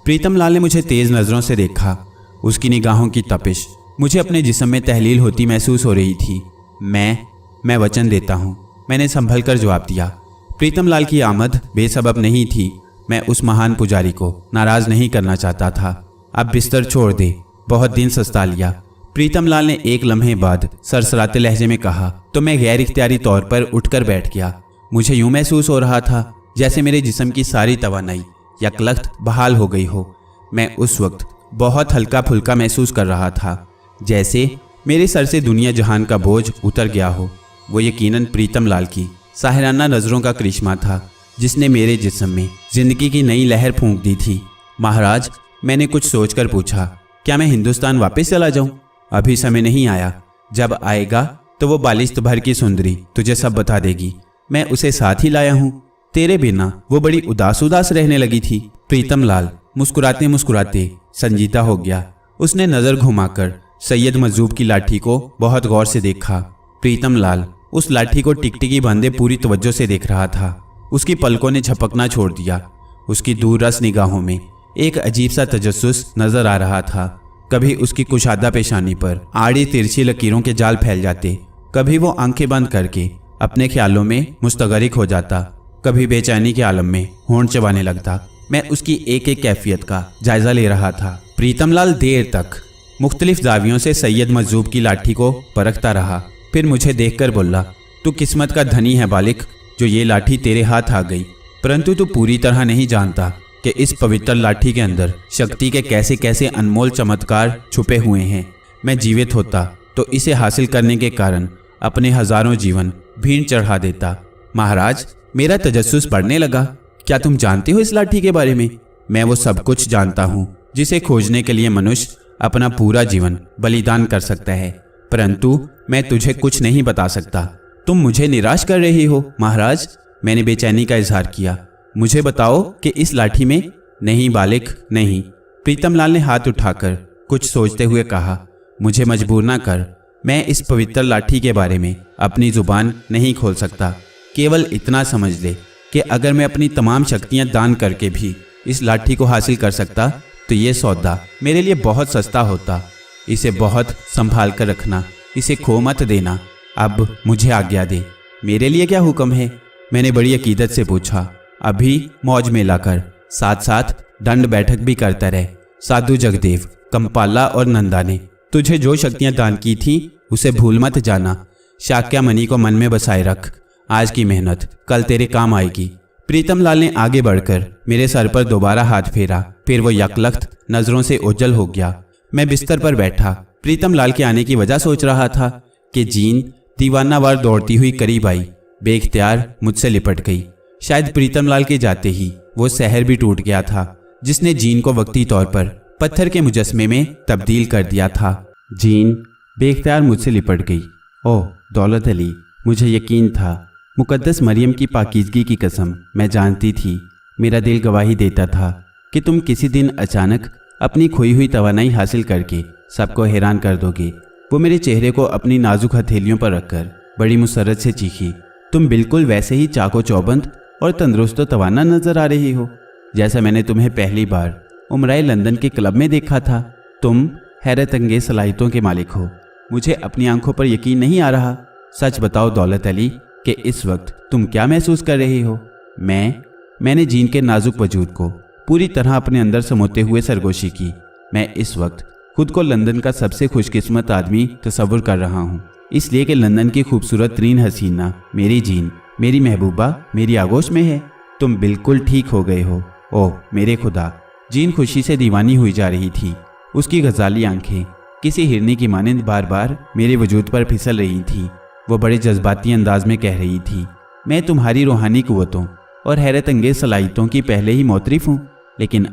प्रीतम लाल ने मुझे तेज नजरों से देखा। उसकी निगाहों की तपिश मुझे अपने जिस्म में तहलील होती महसूस हो रही थी। मैं वचन देता हूँ, मैंने संभल कर जवाब दिया। प्रीतम लाल की आमद बेसबब नहीं थी। मैं उस महान पुजारी को नाराज नहीं करना चाहता था। अब बिस्तर छोड़ दे, बहुत दिन सस्ता लिया। प्रीतम लाल ने एक लम्हे बाद सरसराते लहजे में कहा तो मैं गैर इख्तियारी तौर पर उठकर बैठ गया। मुझे यूं महसूस हो रहा था जैसे मेरे जिस्म की सारी तवानाई यकलख्त बहाल हो गई हो। मैं उस वक्त बहुत हल्का फुल्का महसूस कर रहा था, जैसे मेरे सर से दुनिया जहान का बोझ उतर गया हो। वो यकीनन प्रीतम लाल की साहिराना नज़रों का करिश्मा था जिसने मेरे जिस्म में जिंदगी की नई लहर फूंक दी थी। महाराज, मैंने कुछ सोचकर पूछा, क्या मैं हिंदुस्तान वापस चला जाऊं? अभी समय नहीं आया। जब आएगा तो वो बालिश्त भर की सुंदरी तुझे सब बता देगी। मैं उसे साथ ही लाया हूँ। तेरे बिना वो बड़ी उदास उदास रहने लगी थी। प्रीतम लाल मुस्कुराते मुस्कुराते संजीदा हो गया। उसने नजर घुमाकर सैयद मजूब की लाठी को बहुत गौर से देखा। प्रीतम लाल उस लाठी को टिकटिकी बांधे पूरी तवज्जो से देख रहा था। उसकी पलकों ने झपकना छोड़ दिया। उसकी दूररस निगाहों में एक अजीब सा तजस्सुस नजर आ रहा था। कभी उसकी कुशादा पेशानी पर आड़ी तिरछी लकीरों के जाल फैल जाते, कभी वो आंखें बंद करके अपने ख्यालों में मुस्तगरिक हो जाता, कभी बेचैनी के आलम में होंठ चबाने लगता। मैं उसकी एक एक कैफियत का जायजा ले रहा था। प्रीतम लाल देर तक मुख्तलिफ जावियों से सैयद मजूब की लाठी को परखता रहा। फिर मुझे देखकर बोला, तू किस्मत का धनी है बालिक जो ये लाठी तेरे हाथ आ गई, परंतु तू पूरी तरह नहीं जानता कि इस पवित्र लाठी के अंदर शक्ति के कैसे कैसे अनमोल चमत्कार छुपे हुए हैं। मैं जीवित होता तो इसे हासिल करने के कारण अपने हजारों जीवन भीड़ चढ़ा देता। महाराज, मेरा तजस्सुस बढ़ने लगा। क्या तुम जानते हो इस लाठी के बारे में? मैं वो सब कुछ जानता हूँ जिसे खोजने के लिए मनुष्य अपना पूरा जीवन बलिदान कर सकता है, परंतु मैं तुझे कुछ नहीं बता सकता। तुम मुझे निराश कर रही हो महाराज, मैंने बेचैनी का इजहार किया। मुझे बताओ कि इस लाठी में। नहीं बालिक नहीं, प्रीतमलाल ने हाथ उठाकर कुछ सोचते हुए कहा। मुझे मजबूर ना कर, मैं इस पवित्र लाठी के बारे में अपनी जुबान नहीं खोल सकता। केवल इतना समझ ले कि अगर मैं अपनी तमाम शक्तियां दान करके भी इस लाठी को हासिल कर सकता तो ये सौदा मेरे लिए बहुत सस्ता होता। इसे बहुत संभाल कर रखना, इसे खो मत देना। अब मुझे आज्ञा दे। मेरे लिए क्या हुक्म है? मैंने बड़ी अकीदत से पूछा। अभी मौज में लाकर साथ साथ दंड बैठक भी करता रहे। साधु जगदेव, कंपाला और नंदा ने तुझे जो शक्तियां दान की थी उसे भूल मत जाना। शाक्यामणि को मन में बसाए रख। आज की मेहनत कल तेरे काम आएगी। प्रीतमलाल ने आगे बढ़कर मेरे सर पर दोबारा हाथ फेरा, फिर वो यकलख्त नजरों से ओझल हो गया। मैं बिस्तर पर बैठा प्रीतमलाल के आने की वजह सोच रहा था कि जीन दीवानावार दौड़ती हुई करीब आई, बेख्तियार मुझसे लिपट गई। शायद प्रीतमलाल के जाते ही वो शहर भी टूट गया था जिसने जीन को वक्ती तौर पर पत्थर के मुजस्मे में तब्दील कर दिया था। जीन बेख्तियार मुझसे लिपट गई। ओह दौलत अली, मुझे यकीन था, मुकद्दस मरियम की पाकीज़गी की कसम, मैं जानती थी, मेरा दिल गवाही देता था कि तुम किसी दिन अचानक अपनी खोई हुई तवानाई हासिल करके सबको हैरान कर दोगे। वो मेरे चेहरे को अपनी नाजुक हथेलियों पर रखकर बड़ी मुसर्रत से चीखी। तुम बिल्कुल वैसे ही चाको चौबंद और तंदुरुस्त तवाना नजर आ रही हो जैसा मैंने तुम्हें पहली बार उमराए लंदन के क्लब में देखा था। तुम हैरत अंगेज सलाहियतों के मालिक हो। मुझे अपनी आंखों पर यकीन नहीं आ रहा। सच बताओ दौलत अली कि इस वक्त तुम क्या महसूस कर रही हो? मैंने जीन के नाजुक वजूद को पूरी तरह अपने अंदर समोते हुए सरगोशी की। मैं इस वक्त खुद को लंदन का सबसे खुशकिस्मत आदमी तस्वुर कर रहा हूँ, इसलिए कि लंदन की खूबसूरत तरीन हसीना मेरी जीन, मेरी महबूबा मेरी आगोश में है। तुम बिल्कुल ठीक हो गए हो। ओह मेरे खुदा, जीन खुशी से दीवानी हुई जा रही थी। उसकी गजाली आंखें किसी हिरनी की मानिंद बार बार मेरे वजूद पर फिसल रही थी। वो बड़े जज्बाती अंदाज में कह रही थी, मैं तुम्हारी रूहानी कुव्वतों और हैरत अंगेज सलाहियतों की पहले ही मोतरिफ हूँ, लेकिन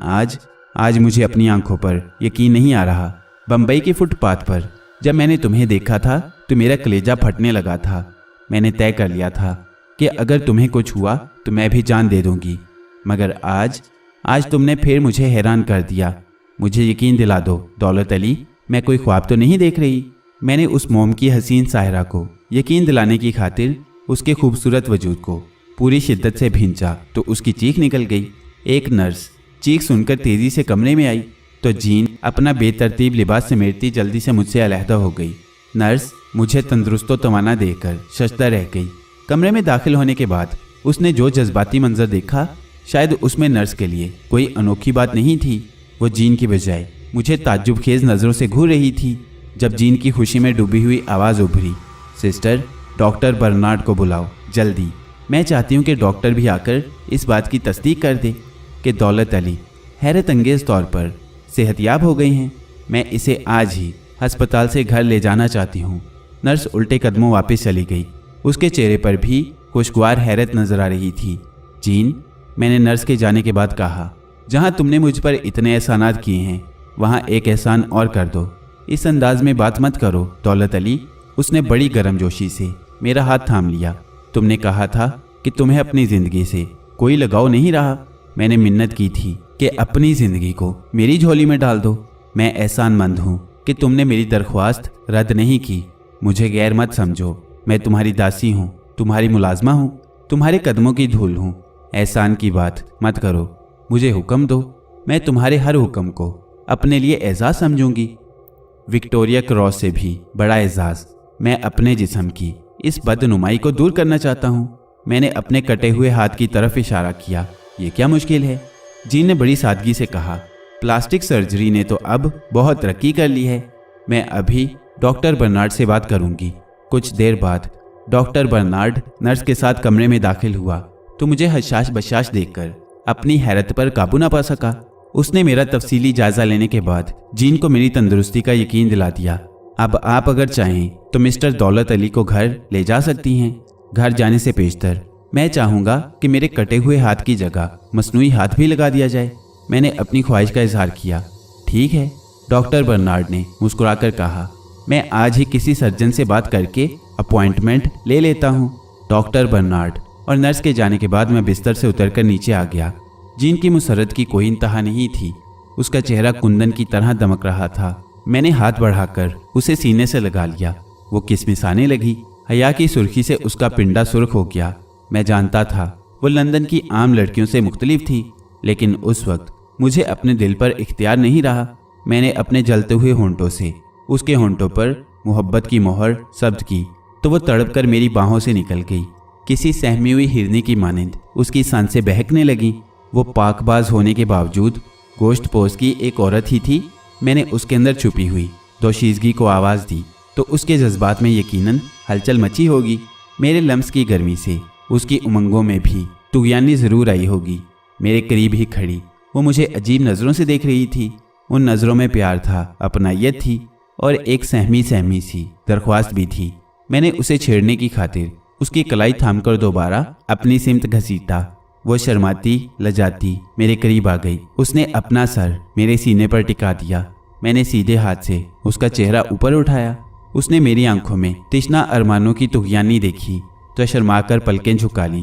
आज मुझे अपनी आंखों पर यकीन नहीं आ रहा। बम्बई के फुटपाथ पर जब मैंने तुम्हें देखा था तो मेरा कलेजा फटने लगा था। मैंने तय कर लिया था कि अगर तुम्हें कुछ हुआ तो मैं भी जान दे दूंगी, मगर आज तुमने फिर मुझे हैरान कर दिया। मुझे यकीन दिला दो दौलत अली, मैं कोई ख्वाब तो नहीं देख रही। मैंने उस मोम की हसीन सायरा को यकीन दिलाने की खातिर उसके खूबसूरत वजूद को पूरी शिद्दत से भींचा तो उसकी चीख निकल गई। एक नर्स चीख सुनकर तेजी से कमरे में आई तो जीन अपना बेतरतीब लिबास समेटती जल्दी से मुझसे अलहदा हो गई। नर्स मुझे तंदुरुस्तो तवाना देकर शशदा रह गई। कमरे में दाखिल होने के बाद उसने जो जज्बाती मंजर देखा, शायद उसमें नर्स के लिए कोई अनोखी बात नहीं थी। वो जीन की बजाय मुझे ताज्जुब खेज नज़रों से घूर रही थी। जब जीन की खुशी में डूबी हुई आवाज़ उभरी, सिस्टर डॉक्टर बर्नार्ड को बुलाओ जल्दी। मैं चाहती हूँ कि डॉक्टर भी आकर इस बात की तस्दीक कर दे कि दौलत अली हैरत अंगेज़ तौर पर सेहतयाब हो गई हैं। मैं इसे आज ही अस्पताल से घर ले जाना चाहती हूँ। नर्स उल्टे कदमों वापस चली गई। उसके चेहरे पर भी खुशगवार हैरत नजर आ रही थी। जीन, मैंने नर्स के जाने के बाद कहा, जहाँ तुमने मुझ पर इतने एहसानात किए हैं वहाँ एक एहसान और कर दो। इस अंदाज में बात मत करो दौलत अली। उसने बड़ी गर्मजोशी से मेरा हाथ थाम लिया। तुमने कहा था कि तुम्हें अपनी ज़िंदगी से कोई लगाव नहीं रहा। मैंने मिन्नत की थी कि अपनी ज़िंदगी को मेरी झोली में डाल दो। मैं एहसानमंद हूँ कि तुमने मेरी दरख्वास्त रद्द नहीं की। मुझे गैर मत समझो। मैं तुम्हारी दासी हूँ, तुम्हारी मुलाजमा हूँ, तुम्हारे कदमों की धूल हूँ। एहसान की बात मत करो, मुझे हुक्म दो। मैं तुम्हारे हर हुक्म को अपने लिए एजाज़ समझूंगी। विक्टोरिया क्रॉस से भी बड़ा एजाज़। मैं अपने जिस्म की इस बदनुमाई को दूर करना चाहता हूँ। मैंने अपने कटे हुए हाथ की तरफ इशारा किया। ये क्या मुश्किल है? जीन ने बड़ी सादगी से कहा, प्लास्टिक सर्जरी ने तो अब बहुत तरक्की कर ली है। मैं अभी डॉक्टर बर्नार्ड से बात करूंगी। कुछ देर बाद डॉक्टर बर्नार्ड नर्स के साथ कमरे में दाखिल हुआ तो मुझे हशाश बशाश देखकर अपनी हैरत पर काबू ना पा सका। उसने मेरा तफसीली जायजा लेने के बाद जीन को मेरी तंदुरुस्ती का यकीन दिला दिया। अब आप अगर चाहें तो मिस्टर दौलत अली को घर ले जा सकती हैं। घर जाने से पेशतर मैं चाहूँगा कि मेरे कटे हुए हाथ की जगह मसनूई हाथ भी लगा दिया जाए। میں نے اپنی خواہش کا اظہار کیا۔ ٹھیک ہے، ڈاکٹر برنارڈ نے مسکرا کر کہا، میں آج ہی کسی سرجن سے بات کر کے اپوائنٹمنٹ لے لیتا ہوں۔ ڈاکٹر برنارڈ اور نرس کے جانے کے بعد میں بستر سے اتر کر نیچے آ گیا۔ جین کی مسرت کی کوئی انتہا نہیں تھی، اس کا چہرہ کندن کی طرح دمک رہا تھا۔ میں نے ہاتھ بڑھا کر اسے سینے سے لگا لیا، وہ کسمسانے لگی، حیا کی سرخی سے اس کا پنڈا سرخ ہو گیا۔ میں جانتا تھا وہ لندن کی عام لڑکیوں سے مختلف تھی، لیکن اس وقت مجھے اپنے دل پر اختیار نہیں رہا۔ میں نے اپنے جلتے ہوئے ہونٹوں سے اس کے ہونٹوں پر محبت کی مہر ثبت کی تو وہ تڑپ کر میری باہوں سے نکل گئی، کسی سہمی ہوئی ہرنی کی مانند اس کی سانسیں بہکنے لگیں۔ وہ پاک باز ہونے کے باوجود گوشت پوش کی ایک عورت ہی تھی۔ میں نے اس کے اندر چھپی ہوئی دوشیزگی کو آواز دی تو اس کے جذبات میں یقیناً ہلچل مچی ہوگی۔ میرے لمس کی گرمی سے اس کی امنگوں میں بھی طغیانی ضرور آئی ہوگی۔ میرے قریب ہی کھڑی وہ مجھے عجیب نظروں سے دیکھ رہی تھی۔ ان نظروں میں پیار تھا، اپنائیت تھی اور ایک سہمی سی درخواست بھی تھی۔ میں نے اسے چھیڑنے کی خاطر اس کی کلائی تھام کر دوبارہ اپنی سمت گھسیٹا۔ وہ شرماتی لجاتی میرے قریب آ گئی۔ اس نے اپنا سر میرے سینے پر ٹکا دیا۔ میں نے سیدھے ہاتھ سے اس کا چہرہ اوپر اٹھایا۔ اس نے میری آنکھوں میں تشنا ارمانوں کی طغیانی دیکھی تو شرما کر پلکیں جھکا لی۔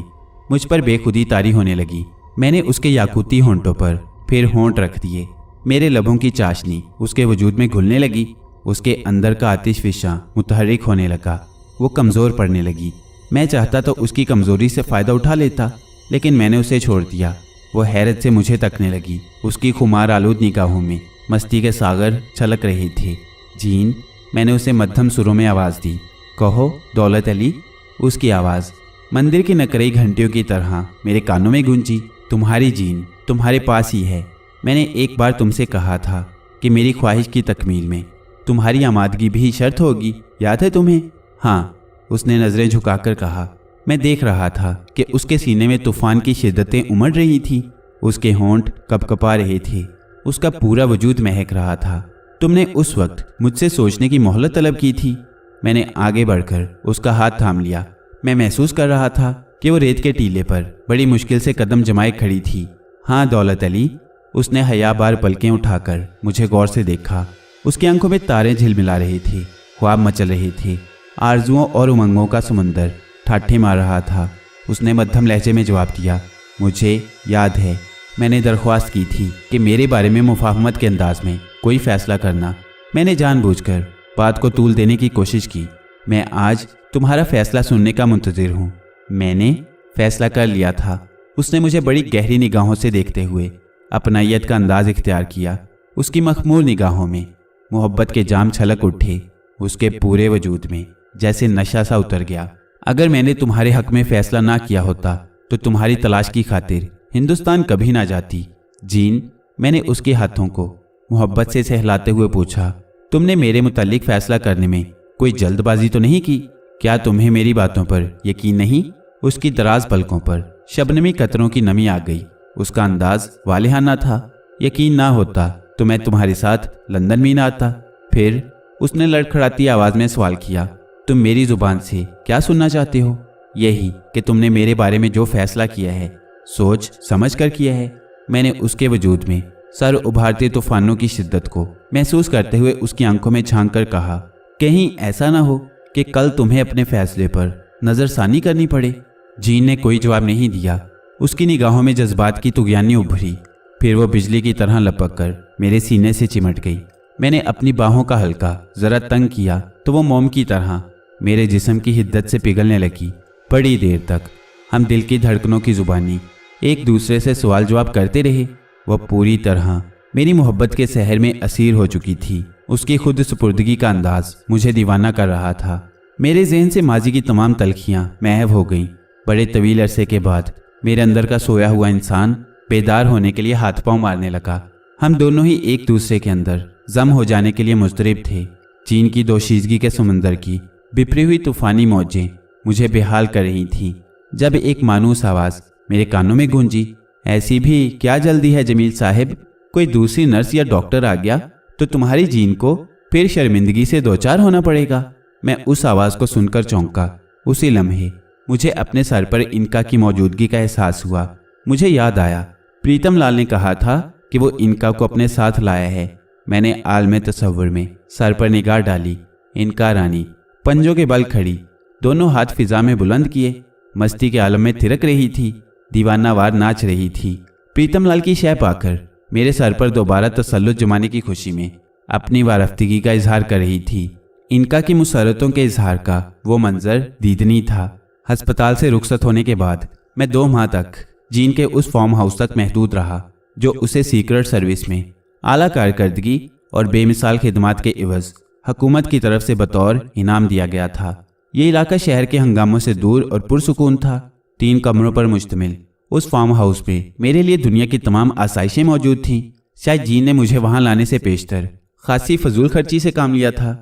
مجھ پر بے خودی طاری ہونے لگی۔ میں نے اس کے یاقوتی ہونٹوں پر پھر ہونٹ رکھ دیے۔ میرے لبوں کی چاشنی اس کے وجود میں گھلنے لگی۔ اس کے اندر کا آتش فشاں متحرک ہونے لگا۔ وہ کمزور پڑنے لگی۔ میں چاہتا تو اس کی کمزوری سے فائدہ اٹھا لیتا، لیکن میں نے اسے چھوڑ دیا۔ وہ حیرت سے مجھے تکنے لگی۔ اس کی خمار آلود نگاہوں میں مستی کے ساغر چھلک رہے تھے۔ جین، میں نے اسے مدھم سروں میں آواز دی۔ کہو دولت علی۔ اس کی آواز مندر کی نکرئی گھنٹیوں کی طرح میرے کانوں میں گونجی۔ تمہاری جین تمہارے پاس ہی ہے۔ میں نے ایک بار تم سے کہا تھا کہ میری خواہش کی تکمیل میں تمہاری آمادگی بھی شرط ہوگی، یاد ہے تمہیں؟ ہاں، اس نے نظریں جھکا کر کہا۔ میں دیکھ رہا تھا کہ اس کے سینے میں طوفان کی شدتیں امڑ رہی تھیں۔ اس کے ہونٹ کپ کپا رہے تھے، اس کا پورا وجود مہک رہا تھا۔ تم نے اس وقت مجھ سے سوچنے کی مہلت طلب کی تھی۔ میں نے آگے بڑھ کر اس کا ہاتھ تھام لیا۔ میں محسوس کر رہا تھا کہ وہ ریت کے ٹیلے پر بڑی مشکل سے قدم جمائے کھڑی تھی۔ ہاں دولت علی۔ اس نے حیا بار پلکیں اٹھا کر مجھے غور سے دیکھا۔ اس کی آنکھوں میں تارے جھلملا رہے تھے، خواب مچل رہے تھے، آرزوؤں اور امنگوں کا سمندر ٹھاٹھے مار رہا تھا۔ اس نے مدھم لہجے میں جواب دیا، مجھے یاد ہے میں نے درخواست کی تھی کہ میرے بارے میں مفاہمت کے انداز میں کوئی فیصلہ کرنا۔ میں نے جان بوجھ کر بات کو طول دینے کی کوشش کی۔ میں آج تمہارا فیصلہ سننے کا منتظر ہوں۔ میں نے فیصلہ کر لیا تھا۔ اس نے مجھے بڑی گہری نگاہوں سے دیکھتے ہوئے اپنائیت کا انداز اختیار کیا۔ اس کی مخمور نگاہوں میں محبت کے جام چھلک اٹھے۔ اس کے پورے وجود میں جیسے نشہ سا اتر گیا۔ اگر میں نے تمہارے حق میں فیصلہ نہ کیا ہوتا تو تمہاری تلاش کی خاطر ہندوستان کبھی نہ جاتی۔ جین، میں نے اس کے ہاتھوں کو محبت سے سہلاتے ہوئے پوچھا، تم نے میرے متعلق فیصلہ کرنے میں کوئی جلد بازی تو نہیں کی؟ کیا تمہیں میری باتوں پر یقین نہیں؟ اس کی دراز پلکوں پر شبنمی قطروں کی نمی آ گئی۔ اس کا انداز والہانہ تھا۔ یقین نہ ہوتا تو میں تمہارے ساتھ لندن میں نہ آتا۔ پھر اس نے لڑکھڑاتی آواز میں سوال کیا، تم میری زبان سے کیا سننا چاہتے ہو؟ یہی کہ تم نے میرے بارے میں جو فیصلہ کیا ہے سوچ سمجھ کر کیا ہے۔ میں نے اس کے وجود میں سر ابھارتے طوفانوں کی شدت کو محسوس کرتے ہوئے اس کی آنکھوں میں جھانک کر کہا، کہیں ایسا نہ ہو کہ کل تمہیں اپنے فیصلے پر نظر ثانی کرنی پڑے۔ جین نے کوئی جواب نہیں دیا۔ اس کی نگاہوں میں جذبات کی طغیانی ابھری، پھر وہ بجلی کی طرح لپک کر میرے سینے سے چمٹ گئی۔ میں نے اپنی باہوں کا حلقہ ذرا تنگ کیا تو وہ موم کی طرح میرے جسم کی حدت سے پگھلنے لگی۔ بڑی دیر تک ہم دل کی دھڑکنوں کی زبانی ایک دوسرے سے سوال جواب کرتے رہے۔ وہ پوری طرح میری محبت کے سحر میں اسیر ہو چکی تھی۔ اس کی خود سپردگی کا انداز مجھے دیوانہ کر رہا تھا۔ میرے ذہن سے ماضی کی تمام تلخیاں محو ہو گئیں۔ بڑے طویل عرصے کے بعد میرے اندر کا سویا ہوا انسان بیدار ہونے کے لیے ہاتھ پاؤں مارنے لگا۔ ہم دونوں ہی ایک دوسرے کے اندر ضم ہو جانے کے لیے مضطرب تھے۔ چین کی دوشیزگی کے سمندر کی بپھری ہوئی طوفانی موجیں مجھے بے حال کر رہی تھیں، جب ایک مانوس آواز میرے کانوں میں گونجی، ایسی بھی کیا جلدی ہے جمیل صاحب؟ کوئی دوسری نرس یا ڈاکٹر آ گیا تو تمہاری جین کو پھر شرمندگی سے دوچار ہونا پڑے گا۔ میں اس آواز کو سن کر چونکا۔ اسی لمحے مجھے اپنے سر پر انکا کی موجودگی کا احساس ہوا۔ مجھے یاد آیا پریتم لال نے کہا تھا कि वो इनका को अपने साथ लाया है। मैंने आलम तसव्वुर में सर पर निगाह डाली। इनका रानी पंजों के बल खड़ी, दोनों हाथ फिजा में बुलंद किए, मस्ती के आलम में थिरक रही थी, दीवानावार नाच रही थी। प्रीतम लाल की शय पाकर मेरे सर पर दोबारा तसल्लुत जमाने की खुशी में अपनी वारफ्तगी का इजहार कर रही थी। इनका की मुसरतों के इजहार का वो मंजर दीदनी था। अस्पताल से रुखसत होने के बाद मैं 2 माह तक जीन के उस फार्म हाउस तक महदूद रहा जो उसे सीक्रेट सर्विस में आला कारकर्दगी और बेमिसाल खिदमात के इवज़ हुकूमत की तरफ से बतौर इनाम दिया गया था। ये इलाका शहर के हंगामों से दूर और पुरसुकून था। 3 कमरों पर मुश्तमिल उस फार्म हाउस में मेरे लिए दुनिया की तमाम आसाइशें मौजूद थीं। शायद जीन ने मुझे वहां लाने से पेशतर खासी फजूल खर्ची से काम लिया था।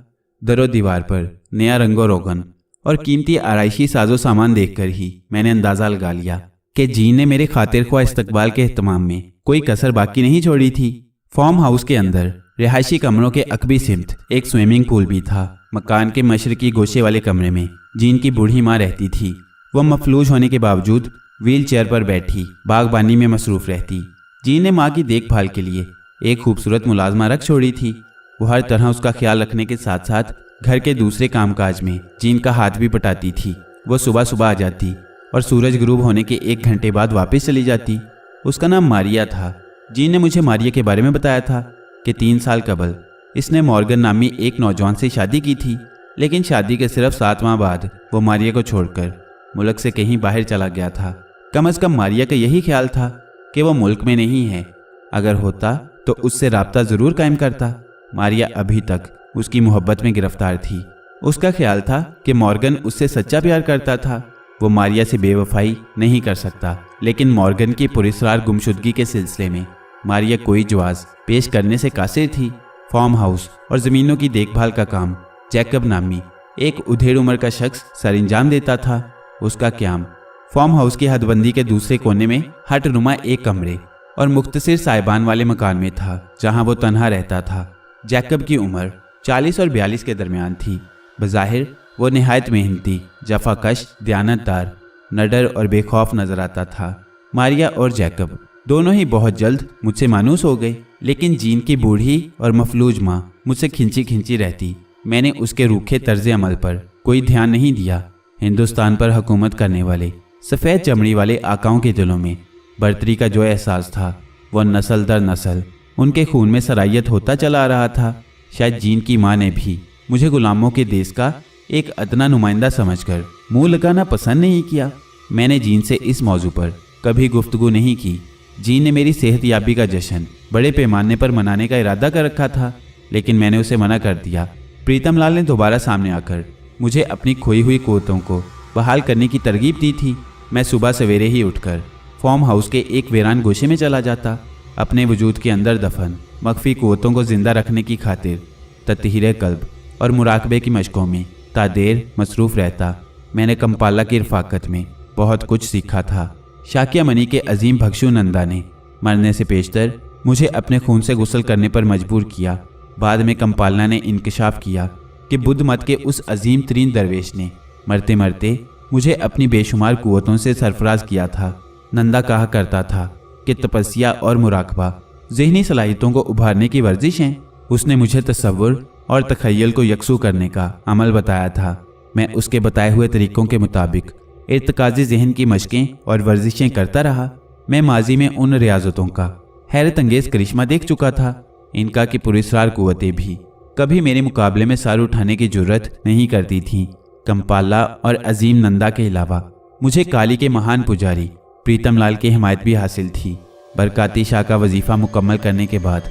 दरो दीवार पर नया रंगो रोगन और कीमती आराइशी साजो सामान देखकर ही मैंने अंदाजा लगा लिया कि जीन ने मेरे खातिर ख्वाह इस्तकबाल के एहतमाम में कोई कसर बाकी नहीं छोड़ी थी। फार्म हाउस के अंदर रिहायशी कमरों के अकबी सिमत एक स्विमिंग पूल भी था। मकान के मशरकी गोशे वाले कमरे में जीन की बूढ़ी माँ रहती थी। वह मफलूज होने के बावजूद व्हील चेयर पर बैठी बागबानी में मसरूफ रहती। जीन ने माँ की देखभाल के लिए एक खूबसूरत मुलाजमा रख छोड़ी थी। वो हर तरह उसका ख्याल रखने के साथ साथ घर के दूसरे कामकाज में जीन का हाथ भी बटाती थी। वो सुबह सुबह आ जाती और सूरज गुरूब होने के 1 घंटे बाद वापस चली जाती। उसका नाम मारिया था। जीन ने मुझे मारिया के बारे में बताया था कि 3 साल कबल इसने मॉर्गन नामी एक नौजवान से शादी की थी, लेकिन शादी के सिर्फ 7 माह बाद वो मारिया को छोड़कर मुल्क से कहीं बाहर चला गया था। कम से कम मारिया का यही ख्याल था कि वो मुल्क में नहीं है। अगर होता तो उससे राब्ता ज़रूर कायम करता। मारिया अभी तक उसकी मोहब्बत में गिरफ्तार थी। उसका ख्याल था कि मॉर्गन उससे सच्चा प्यार करता था। वो मारिया से बेवफाई नहीं कर सकता, लेकिन मॉर्गन की पुरस्रार गुमशुदगी के सिलसिले में मारिया कोई जवाब पेश करने से कासिर थी। फार्म हाउस और ज़मीनों की देखभाल का काम जैकब नामी एक उधेड़ उम्र का शख्स सरंजाम देता था। उसका क्याम फार्म हाउस की हदबंदी के दूसरे कोने में हट नुमा एक कमरे और मुख्तसर साइबान वाले मकान में था, जहां वो तन्हा रहता था। जैकब की उम्र 40 और 42 के दरमियान थी। बज़ाहिर वो निहायत मेहनती, जफाकश, दयानतदार, नडर और बेखौफ नजर आता था। मारिया और जैकब दोनों ही बहुत जल्द मुझसे मानूस हो गए, लेकिन जीन की बूढ़ी और मफलूज माँ मुझसे खिंची खिंची रहती। मैंने उसके रूखे तर्ज अमल पर कोई ध्यान नहीं दिया। हिंदुस्तान पर हुकूमत करने वाले सफ़ेद चमड़ी वाले आकाओं के दिलों में बर्तरी का जो एहसास था, वह नस्ल दर नस्ल उनके खून में सरायत होता चला आ रहा था। शायद जीन की माँ ने भी मुझे गुलामों के देश का एक अदना नुमाइंदा समझकर मुंह लगाना पसंद नहीं किया। मैंने जीन से इस मौजू पर कभी गुफ्तगू नहीं की। जीन ने मेरी सेहत याबी का जश्न बड़े पैमाने पर मनाने का इरादा कर रखा था, लेकिन मैंने उसे मना कर दिया। प्रीतम लाल ने दोबारा सामने आकर मुझे अपनी खोई हुई कुव्वतों को बहाल करने की तरगीब दी थी। मैं सुबह सवेरे ही उठकर फार्म हाउस के एक वीरान गोशे में चला जाता, अपने वजूद के अंदर दफन मख्फी कुव्वतों को जिंदा रखने की खातिर तत्हीरे कल्ब और मुराकबे की मशकों में तादेर मसरूफ़ रहता। मैंने कंपाला की रफ़ाकत में बहुत कुछ सीखा था। शाकिया मनी के अजीम भक्षु नंदा ने मरने से पेशतर मुझे अपने खून से गुस्ल करने पर मजबूर किया। बाद में कंपाला ने इंकशाफ किया कि बुद्ध मत के उस अजीम तरीन दरवेश ने मरते मरते मुझे अपनी बेशुमार कुव्वतों से सरफराज किया था। नंदा कहा करता था कि तपस्या और मुराकबा ज़हनी सलाहियतों को उभारने की वर्जिश हैं। उसने मुझे तसव्वुर और तखय्युल को यकसू करने का अमल बताया था। मैं उसके बताए हुए तरीक़ों के मुताबिक इर्तिकाज़ी ज़हन की मशकें और वर्जिशें करता रहा। मैं माजी में उन रियाजतों का हैरत अंगेज़ करिश्मा देख चुका था। इनका की पुरस्रार कुव्वतें भी कभी मेरे मुकाबले में सर उठाने की जुर्रत नहीं करती थीं। कंपाला और अजीम नंदा के अलावा मुझे काली के महान पुजारी प्रीतम लाल की हिमायत भी हासिल थी। बरकाती शाह का वजीफ़ा मुकम्मल करने के बाद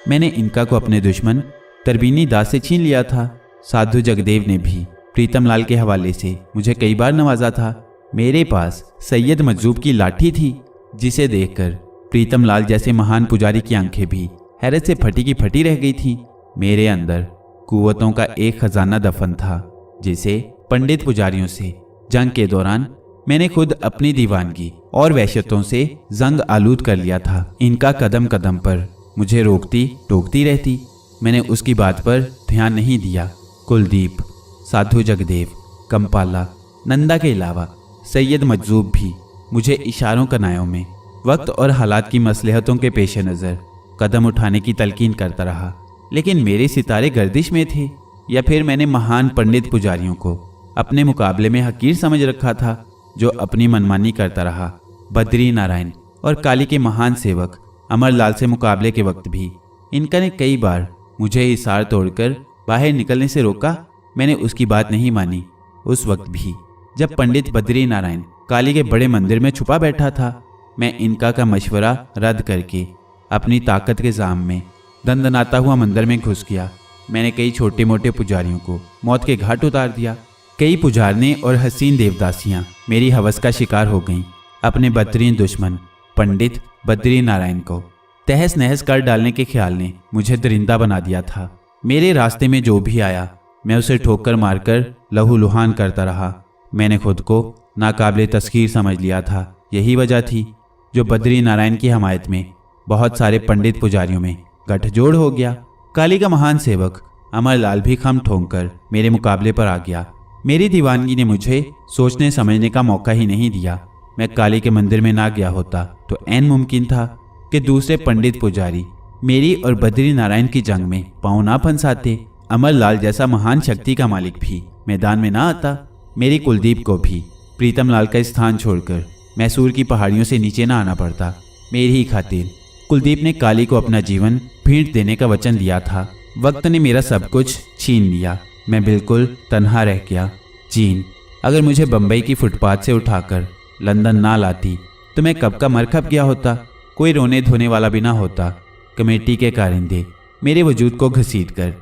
मैंने इनका को अपने दुश्मन तरबीनी दास से छीन लिया था। साधु जगदेव ने भी प्रीतम लाल के हवाले से मुझे कई बार नवाजा था। मेरे पास सैयद मजजूब की लाठी थी, जिसे देखकर प्रीतम लाल जैसे महान पुजारी की आंखें भी हैरत से फटी की फटी रह गई थी। मेरे अंदर कुव्वतों का एक खजाना दफन था, जिसे पंडित पुजारियों से जंग के दौरान मैंने खुद अपनी दीवानगी और वहशतों से जंग आलूद कर लिया था। इनका कदम कदम पर मुझे रोकती टोकती रहती। मैंने उसकी बात पर ध्यान नहीं दिया। कुलदीप, साधु जगदेव, कंपाला, नंदा के अलावा सैयद मजजूब भी मुझे इशारों कनायों में वक्त और हालात की मसलहतों के पेश नज़र कदम उठाने की तलकीन करता रहा, लेकिन मेरे सितारे गर्दिश में थे। या फिर मैंने महान पंडित पुजारियों को अपने मुकाबले में हकीर समझ रखा था, जो अपनी मनमानी करता रहा। बद्री नारायण और काली के महान सेवक अमरलाल से मुकाबले के वक्त भी इनका ने कई बार मुझे हिसार तोड़कर बाहर निकलने से रोका। मैंने उसकी बात नहीं मानी। उस वक्त भी जब पंडित बद्री नारायण काली के बड़े मंदिर में छुपा बैठा था, मैं इनका का मशवरा रद्द करके अपनी ताकत के जाम में दंदनाता हुआ मंदिर में घुस गया। मैंने कई छोटे मोटे पुजारियों को मौत के घाट उतार दिया। कई पुजारने और हसीन देवदासियां मेरी हवस का शिकार हो गईं। अपने बदतरीन दुश्मन पंडित बद्री नारायण को तहस नहस कर डालने के ख्याल ने मुझे दरिंदा बना दिया था। मेरे रास्ते में जो भी आया मैं उसे ठोकर मारकर लहूलुहान करता रहा। मैंने खुद को नाकाबिले तस्खीर समझ लिया था। यही वजह थी जो बद्री नारायण की हमायत में बहुत सारे पंडित पुजारियों में गठजोड़ हो गया। काली का महान सेवक अमरलाल भी खम ठोंक कर मेरे मुकाबले पर आ गया। मेरी दीवानगी ने मुझे सोचने समझने का मौका ही नहीं दिया। मैं काली के मंदिर में ना गया होता तो ऐन मुमकिन था कि दूसरे पंडित पुजारी मेरी और बद्री नारायण की जंग में पांव ना फंसाते। अमरलाल जैसा महान शक्ति का मालिक भी मैदान में ना आता। मेरी कुलदीप को भी प्रीतम लाल का स्थान छोड़कर मैसूर की पहाड़ियों से नीचे ना आना पड़ता। मेरी ही खातिर कुलदीप ने काली को अपना जीवन भेंट देने का वचन दिया था। वक्त ने मेरा सब कुछ छीन लिया। मैं बिल्कुल तन्हा रह गया। जीन अगर मुझे बम्बई की फुटपाथ से उठाकर लंदन ना लाती तो मैं कब का मर खप गया होता। कोई रोने धोने वाला भी ना होता। कमेटी के कारिंदे मेरे वजूद को घसीट कर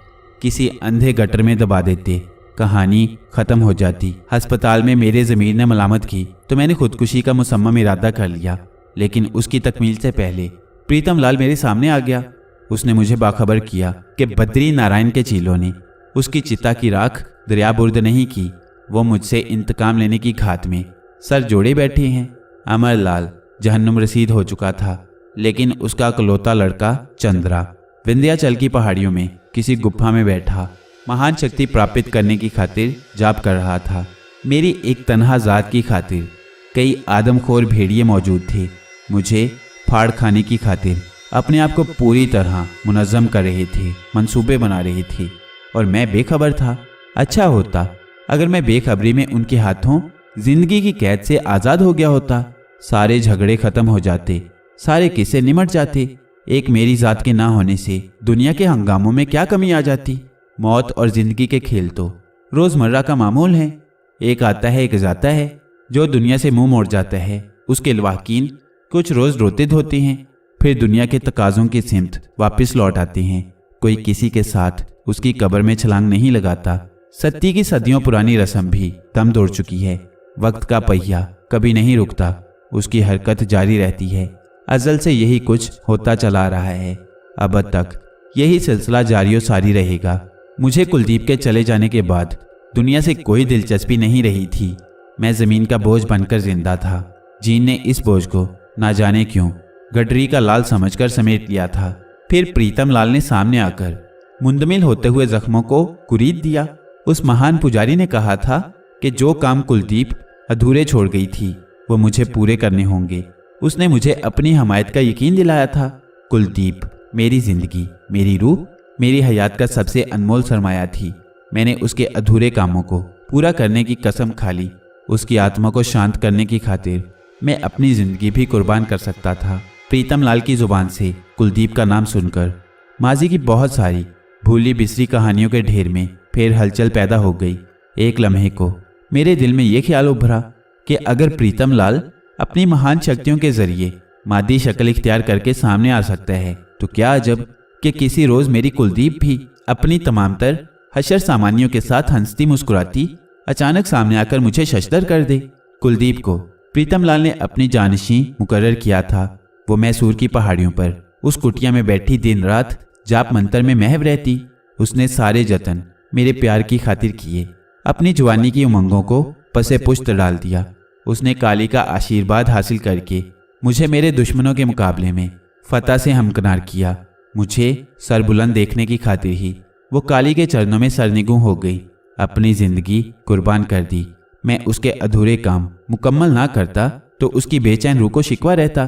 किसी अंधे गटर में दबा देते। कहानी ख़त्म हो जाती। अस्पताल में मेरे ज़मीर ने मलामत की तो मैंने खुदकुशी का मुसम्मम इरादा कर लिया, लेकिन उसकी तकमील से पहले प्रीतम लाल मेरे सामने आ गया। उसने मुझे बाखबर किया कि बद्री नारायण के चीलों ने उसकी चिता की राख दरिया बुर्द नहीं की। वो मुझसे इंतकाम लेने की घात में सर जोड़े बैठे हैं। अमरलाल जहन्नुम रसीद हो चुका था, लेकिन उसका इकलौता लड़का चंद्रा विंध्याचल की पहाड़ियों में किसी गुफा में बैठा महान शक्ति प्राप्त करने की खातिर जाप कर रहा था। मेरी एक तन्हा जात की खातिर कई आदमखोर भेड़िए मौजूद थे। मुझे फाड़ खाने की खातिर अपने आप को पूरी तरह मुनज़्ज़म कर रहे थे, मंसूबे बना रहे थे, और मैं बेखबर था। अच्छा होता अगर मैं बेखबरी में उनके हाथों जिंदगी की कैद से आज़ाद हो गया होता। सारे झगड़े ख़त्म हो जाते, सारे किस्से निमट जाते। एक मेरी ज़ात के ना होने से दुनिया के हंगामों में क्या कमी आ जाती। मौत और ज़िंदगी के खेल तो रोज़मर्रा का मामूल है। एक आता है एक जाता है। जो दुनिया से मुंह मोड़ जाता है उसके लवाकीन कुछ रोज़ रोते धोते हैं, फिर दुनिया के तकाज़ों की सिमत वापस लौट आते हैं। कोई किसी के साथ उसकी कब्र में छलांग नहीं लगाता। सत्ती की सदियों पुरानी रस्म भी दम तोड़ चुकी है। वक्त का पहिया कभी नहीं रुकता, उसकी हरकत जारी रहती है। अज़ल से यही कुछ होता चला रहा है। अब तक यही सिलसिला जारी सारी रहेगा। मुझे कुलदीप के चले जाने के बाद दुनिया से कोई दिलचस्पी नहीं रही थी। मैं ज़मीन का बोझ बनकर जिंदा था। जीन ने इस बोझ को ना जाने क्यों गडरी का लाल समझकर समेट लिया था। फिर प्रीतम लाल ने सामने आकर मुंदमिल होते हुए जख्मों को कुरीद दिया। उस महान पुजारी ने कहा था कि जो काम कुलदीप अधूरे छोड़ गई थी वो मुझे पूरे करने होंगे। उसने मुझे अपनी हमायत का यकीन दिलाया था। कुलदीप मेरी जिंदगी, मेरी रूह, मेरी हयात का सबसे अनमोल सरमाया थी। मैंने उसके अधूरे कामों को पूरा करने की कसम खा ली। उसकी आत्मा को शांत करने की खातिर मैं अपनी ज़िंदगी भी कुर्बान कर सकता था। प्रीतम लाल की ज़ुबान से कुलदीप का नाम सुनकर माजी की बहुत सारी भूली बिसरी कहानियों के ढेर में फिर हलचल पैदा हो गई। एक लम्हे को मेरे दिल में ये ख्याल उभरा कि अगर प्रीतम लाल अपनी महान शक्तियों के जरिए मादी शक्ल इख्तियार करके सामने आ सकता है तो क्या अजब कि किसी रोज़ मेरी कुलदीप भी अपनी तमामतर हशर सामानियों के साथ हंसती मुस्कुराती अचानक सामने आकर मुझे शशदर कर दे। कुलदीप को प्रीतम लाल ने अपनी जानशी मुकर्रर किया था। वो मैसूर की पहाड़ियों पर उस कुटिया में बैठी दिन रात जाप मंतर में महव रहती। उसने सारे जतन मेरे प्यार की खातिर किए, अपनी जवानी की उमंगों को पसे पुश्त डाल दिया। उसने काली का आशीर्वाद हासिल करके मुझे मेरे दुश्मनों के मुकाबले में फतह से हमकिनार किया। मुझे सरबुलंद देखने की खातिर ही वो काली के चरणों में सरनिगूं हो गई। अपनी ज़िंदगी कुर्बान कर दी। मैं उसके अधूरे काम मुकम्मल ना करता तो उसकी बेचैन रूह को शिकवा रहता।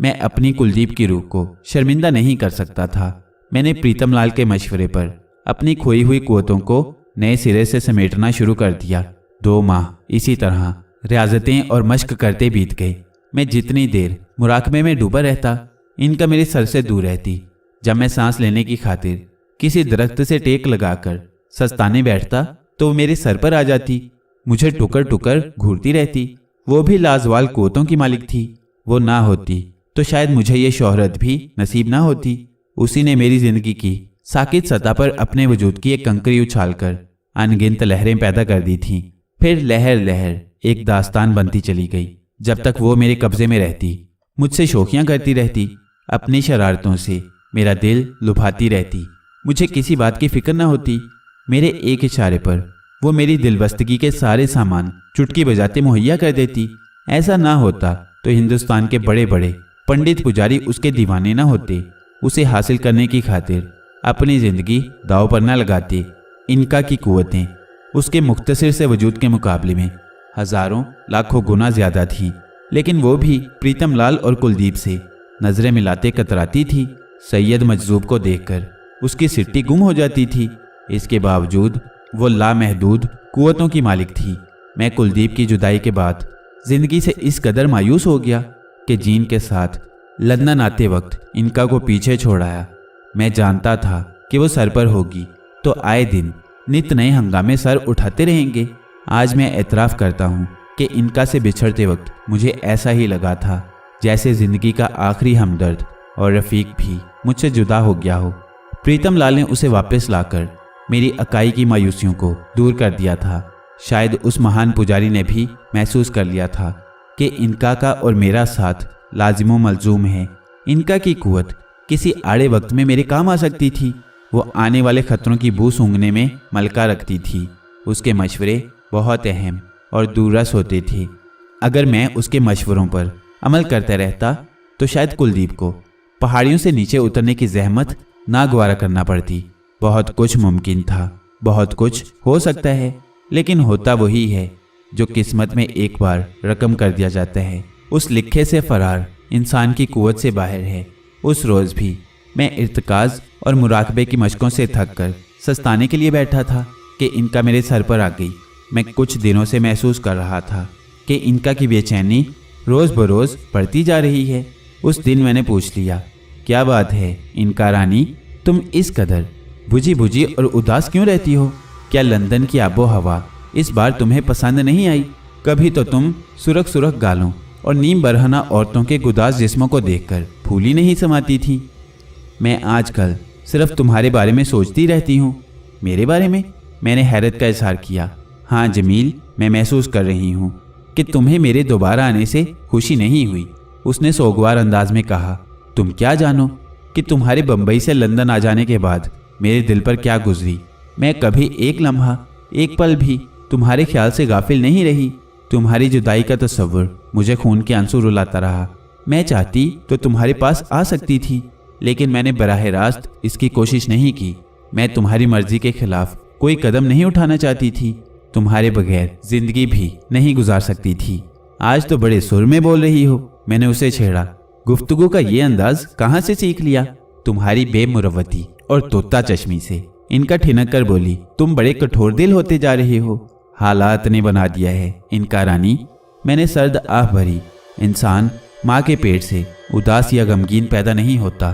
मैं अपनी कुलदीप की रूह को शर्मिंदा नहीं कर सकता था। मैंने प्रीतम लाल के मशवरे पर अपनी खोई हुई कुव्वतों को नए सिरे से समेटना शुरू कर दिया। 2 माह इसी तरह रियाजतें और मश्क करते बीत गए। मैं जितनी देर मुराकबे में डूबा रहता, इनका मेरे सर से दूर रहती। जब मैं सांस लेने की खातिर किसी दरख्त से टेक लगाकर सस्ताने बैठता तो वो मेरे सर पर आ जाती, मुझे टुकर टुकर घूरती रहती। वो भी लाजवाल कुव्वतों की मालिक थी। वो ना होती तो शायद मुझे ये शोहरत भी नसीब ना होती। उसी ने मेरी जिंदगी की साकित सतह पर अपने वजूद की एक कंकरी उछालकर अनगिनत लहरें पैदा कर दी थीं। फिर लहर लहर एक दास्तान बनती चली गई। जब तक वो मेरे कब्जे में रहती, मुझसे शोखियां करती रहती, अपनी शरारतों से मेरा दिल लुभाती रहती। मुझे किसी बात की फिक्र न होती। मेरे एक इशारे पर वो मेरी दिलबस्तगी के सारे सामान चुटकी बजाते मुहैया कर देती। ऐसा ना होता तो हिंदुस्तान के बड़े बड़े पंडित पुजारी उसके दीवाने ना होते। उसे हासिल करने की खातिर अपनी जिंदगी दांव पर न लगाते। इनका की कुव्वतें उसके मुख्तसर से वजूद के मुकाबले में हजारों लाखों गुना ज्यादा थीं, लेकिन वो भी प्रीतम लाल और कुलदीप से नजरें मिलाते कतराती थी। सैयद मजजूब को देखकर उसकी सिट्टी गुम हो जाती थी। इसके बावजूद वो लामहदूद कुव्वतों की मालिक थी। मैं कुलदीप की जुदाई के बाद जिंदगी से इस कदर मायूस हो गया कि जीन के साथ लंदन आते वक्त इनका को पीछे छोड़ आया। मैं जानता था कि वो सर पर होगी तो आए दिन नित नए हंगामे सर उठाते रहेंगे। आज मैं एतराफ़ करता हूँ कि इनका से बिछड़ते वक्त मुझे ऐसा ही लगा था जैसे ज़िंदगी का आखिरी हमदर्द और रफ़ीक भी मुझसे जुदा हो गया हो। प्रीतम लाल ने उसे वापस लाकर मेरी अकाई की मायूसियों को दूर कर दिया था। शायद उस महान पुजारी ने भी महसूस कर लिया था कि इनका का और मेरा साथ लाजिमो मलजूम है। इनका की कुव्वत किसी आड़े वक्त में मेरे काम आ सकती थी। वो आने वाले खतरों की बू सूंघने में मलका रखती थी। उसके मशवरे बहुत अहम और दूररस होते थे। अगर मैं उसके मशवरों पर अमल करता रहता तो शायद कुलदीप को पहाड़ियों से नीचे उतरने की जहमत नागवारा करना पड़ती। बहुत कुछ मुमकिन था, बहुत कुछ हो सकता है, लेकिन होता वही है जो किस्मत में एक बार रकम कर दिया जाता है। उस लिखे से फरार इंसान की कुव्वत से बाहर है। उस रोज़ भी मैं इर्तिकाज़ और मुराकबे की मशकों से थक कर सस्ताने के लिए बैठा था कि इनका मेरे सर पर आ गई। मैं कुछ दिनों से महसूस कर रहा था कि इनका की बेचैनी रोज़ बरोज़ बढ़ती जा रही है। उस दिन मैंने पूछ लिया, क्या बात है इनका रानी, तुम इस कदर बुझी बुझी और उदास क्यों रहती हो? क्या लंदन की आबो हवा इस बार तुम्हें पसंद नहीं आई? कभी तो तुम सुरख सुरख गालों और नीम बरहना औरतों के गुदास जिस्मों को देखकर फूली नहीं समाती थी। मैं आजकल सिर्फ तुम्हारे बारे में सोचती रहती हूँ। मेरे बारे में? मैंने हैरत का इजहार किया। हाँ जमील, मैं महसूस कर रही हूँ कि तुम्हें मेरे दोबारा आने से खुशी नहीं हुई। उसने सोगवार अंदाज में कहा। तुम क्या जानो कि तुम्हारे बम्बई से लंदन आ जाने के बाद मेरे दिल पर क्या गुजरी। मैं कभी एक लम्हा, एक पल भी तुम्हारे ख्याल से गाफिल नहीं रही। तुम्हारी जुदाई का तस्वुर मुझे खून के आंसू रुलाता रहा। मैं चाहती तो तुम्हारे पास आ सकती थी, लेकिन मैंने बराह रास्त इसकी कोशिश नहीं की। मैं तुम्हारी मर्जी के खिलाफ कोई कदम नहीं उठाना चाहती थी। तुम्हारे बगैर जिंदगी भी नहीं गुजार सकती थी। आज तो बड़े सुर में बोल रही हो, मैंने उसे छेड़ा। गुफ्तगू का ये अंदाज कहाँ से सीख लिया? तुम्हारी बेमुरवती और तोता चश्मी से। इनका ठिनक कर बोली, तुम बड़े कठोर दिल होते जा रहे हो। हालात ने बना दिया है इनका रानी। मैंने सर्द आह भरी। इंसान माँ के पेट से उदास या गमगीन पैदा नहीं होता।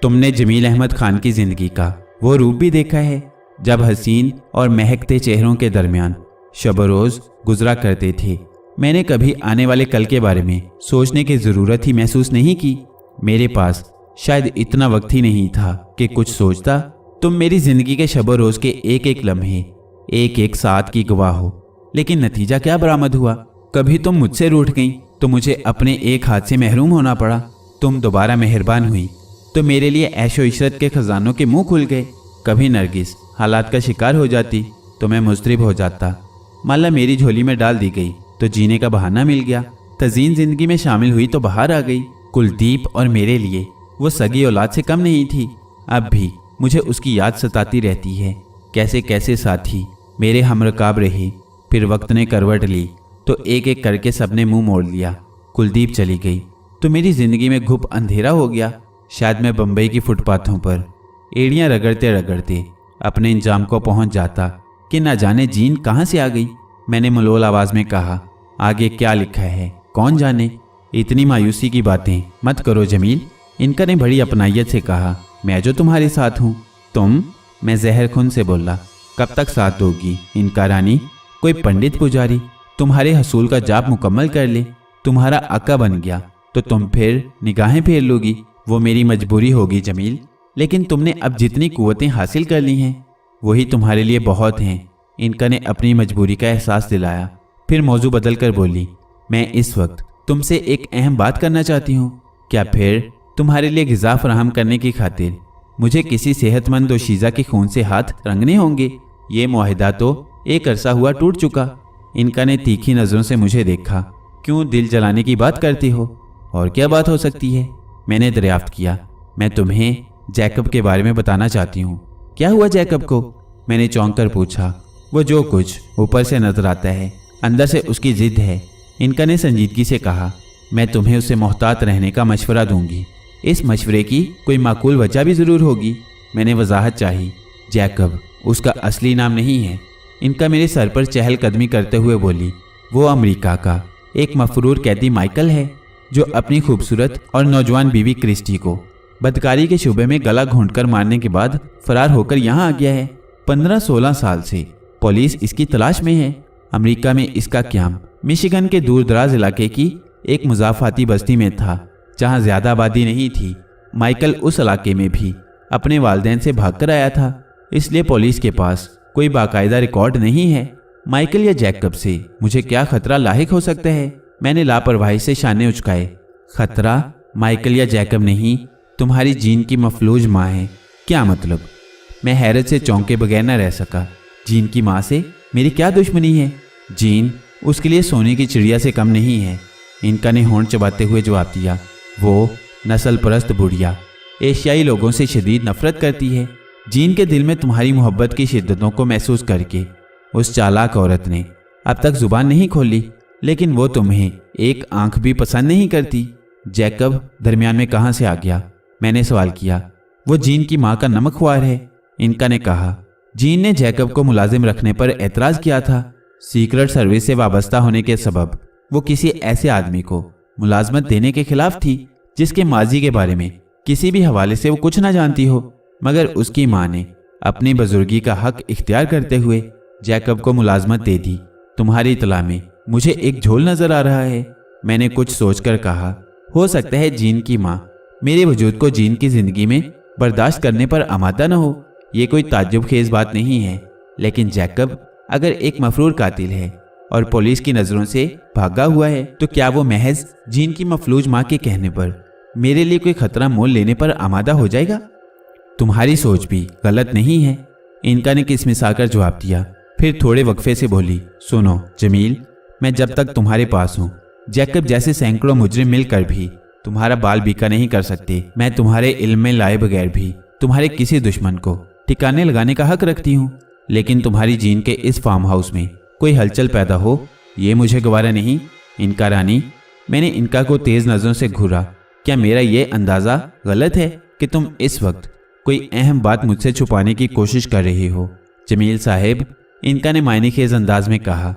तुमने जमील अहमद खान की जिंदगी का वो रूप भी देखा है जब हसीन और महकते चेहरों के दरमियान शब रोज़ गुजरा करते थे। मैंने कभी आने वाले कल के बारे में सोचने की ज़रूरत ही महसूस नहीं की। मेरे पास शायद इतना वक्त ही नहीं था कि कुछ सोचता। तुम मेरी ज़िंदगी के शब रोज़ के एक एक लम्हे, एक एक साथ की गवाह हो, लेकिन नतीजा क्या बरामद हुआ? कभी तुम मुझसे रूठ गई तो मुझे अपने एक हाथ से महरूम होना पड़ा। तुम दोबारा मेहरबान हुई तो मेरे लिए ऐशो इशरत के खजानों के मुंह खुल गए। कभी नरगिस हालात का शिकार हो जाती तो मैं मुस्तरिब हो जाता। माला मेरी झोली में डाल दी गई तो जीने का बहाना मिल गया। तज़ीन जिंदगी में शामिल हुई तो बाहर आ गई। कुलदीप और मेरे लिए वो सगी औलाद से कम नहीं थी। अब भी मुझे उसकी याद सताती रहती है। कैसे कैसे साथी मेरे हमरकाब रहे। फिर वक्त ने करवट ली तो एक एक करके सबने मुंह मोड़ लिया। कुलदीप चली गई तो मेरी ज़िंदगी में घुप अंधेरा हो गया। शायद मैं बम्बई की फुटपाथों पर एड़ियाँ रगड़ते रगड़ते अपने इंजाम को पहुंच जाता कि न जाने जीन कहाँ से आ गई। मैंने मलोल आवाज़ में कहा, आगे क्या लिखा है कौन जाने। इतनी मायूसी की बातें मत करो जमील, इनका ने बड़ी अपनाइयत से कहा। मैं जो तुम्हारे साथ हूँ। तुम? मैं जहर खून से बोला। कब तक साथ दोगी इनका रानी? कोई पंडित पुजारी तुम्हारे हसूल का जाप मुकम्मल कर ले, तुम्हारा आका बन गया तो तुम फिर निगाहें फेर लोगी। वो मेरी मजबूरी होगी जमील, लेकिन तुमने अब जितनी कुव्वतें हासिल कर ली हैं वही तुम्हारे लिए बहुत हैं। इनका ने अपनी मजबूरी का एहसास दिलाया। फिर मौजू बदल कर बोली, मैं इस वक्त तुमसे एक अहम बात करना चाहती हूँ। क्या फिर तुम्हारे लिए ग़िज़ा फराहम करने की खातिर मुझे किसी सेहतमंद दोशीज़ा के खून से हाथ रंगने होंगे? ये मुआहिदा तो एक अरसा हुआ टूट चुका। इनका ने तीखी नज़रों से मुझे देखा। क्यों दिल जलाने की बात करती हो? और क्या बात हो सकती है? मैंने दरियाफ्त किया। मैं तुम्हें जैकब के बारे में बताना चाहती हूँ। क्या हुआ जैकब को? मैंने चौंक कर पूछा। वो जो कुछ ऊपर से नजर आता है अंदर से उसकी जिद है। इनका ने संजीदगी से कहा, मैं तुम्हें उससे मोहतात रहने का मशवरा दूंगी। इस मशवरे की कोई माकूल वजह भी ज़रूर होगी। मैंने वजाहत चाही। जैकब उसका असली नाम नहीं है। इनका मेरे सर पर चहलकदमी करते हुए बोली, वो अमेरिका का एक मफरूर कैदी माइकल है जो अपनी खूबसूरत और नौजवान बीवी क्रिस्टी को बदकारी के शुबे में गला घोंटकर मारने के बाद फरार होकर यहाँ आ गया है। 15-16 साल से पुलिस इसकी तलाश में है। अमेरिका में इसका क़याम मिशिगन के दूर दराज इलाके की एक मुज़ाफ़ाती बस्ती में था जहाँ ज़्यादा आबादी नहीं थी। माइकल उस इलाके में भी अपने वालिदैन से भागकर आया था, इसलिए पुलिस के पास कोई बाकायदा रिकॉर्ड नहीं है। माइकल या जैकब से मुझे क्या खतरा लाहिक हो सकता है? मैंने लापरवाही से शाने उचकाए। खतरा माइकल या जैकब नहीं, तुम्हारी जीन की मफलूज माँ है। क्या मतलब? मैं हैरत से चौंके बगैर न रह सका। जीन की माँ से मेरी क्या दुश्मनी है? जीन उसके लिए सोने की चिड़िया से कम नहीं है। इनका ने होंठ चबाते हुए जवाब दिया। वो नस्ल परस्त बुढ़िया एशियाई लोगों से शदीद नफरत करती है। जीन के दिल में तुम्हारी मोहब्बत की शिद्दतों को महसूस करके उस चालाक औरत ने अब तक जुबान नहीं खोली, लेकिन वो तुम्हें एक आंख भी पसंद नहीं करती। जैकब दरमियान में कहाँ से आ गया? मैंने सवाल किया। वो जीन की माँ का नमकख्वार है। इनका ने कहा। जीन ने जैकब को मुलाजिम रखने पर एतराज़ किया था। सीक्रेट सर्विस से वाबस्ता होने के सबब वो किसी ऐसे आदमी को मुलाजमत देने के खिलाफ थी जिसके माजी के बारे में किसी भी हवाले से वो कुछ ना जानती हो। मगर उसकी माँ ने अपनी बुजुर्गी का हक इख्तियार करते हुए जैकब को मुलाजमत दे दी। तुम्हारी इतला में मुझे एक झोल नजर आ रहा है। मैंने कुछ सोचकर कहा, हो सकता है जीन की माँ मेरे वजूद को जीन की जिंदगी में बर्दाश्त करने पर आमादा न हो। ये कोई ताज्जुब खेज बात नहीं है, लेकिन जैकब अगर एक मफरूर कातिल है और पुलिस की नज़रों से भागा हुआ है तो क्या वो महज जीन की मफलूज माँ के कहने पर मेरे लिए कोई खतरा मोल लेने पर आमादा हो जाएगा? तुम्हारी सोच भी गलत नहीं है। इनका ने किसमिसाकर जवाब दिया। फिर थोड़े वक्फे से बोली, सुनो जमील, मैं जब तक तुम्हारे पास हूँ जैकब जैसे सैकड़ों मुजरिम मिलकर भी तुम्हारा बाल बीका नहीं कर सकते। मैं तुम्हारे इल्म में लाए बगैर भी तुम्हारे किसी दुश्मन को ठिकाने लगाने का हक रखती हूँ, लेकिन तुम्हारी जीन के इस फार्म हाउस में कोई हलचल पैदा हो ये मुझे गवारा नहीं। इनका रानी, मैंने इनका को तेज़ नज़रों से घूरा। क्या मेरा ये अंदाज़ा गलत है कि तुम इस वक्त कोई अहम बात मुझसे छुपाने की कोशिश कर रही हो? जमील साहिब, इनका ने मायने खेज अंदाज में कहा,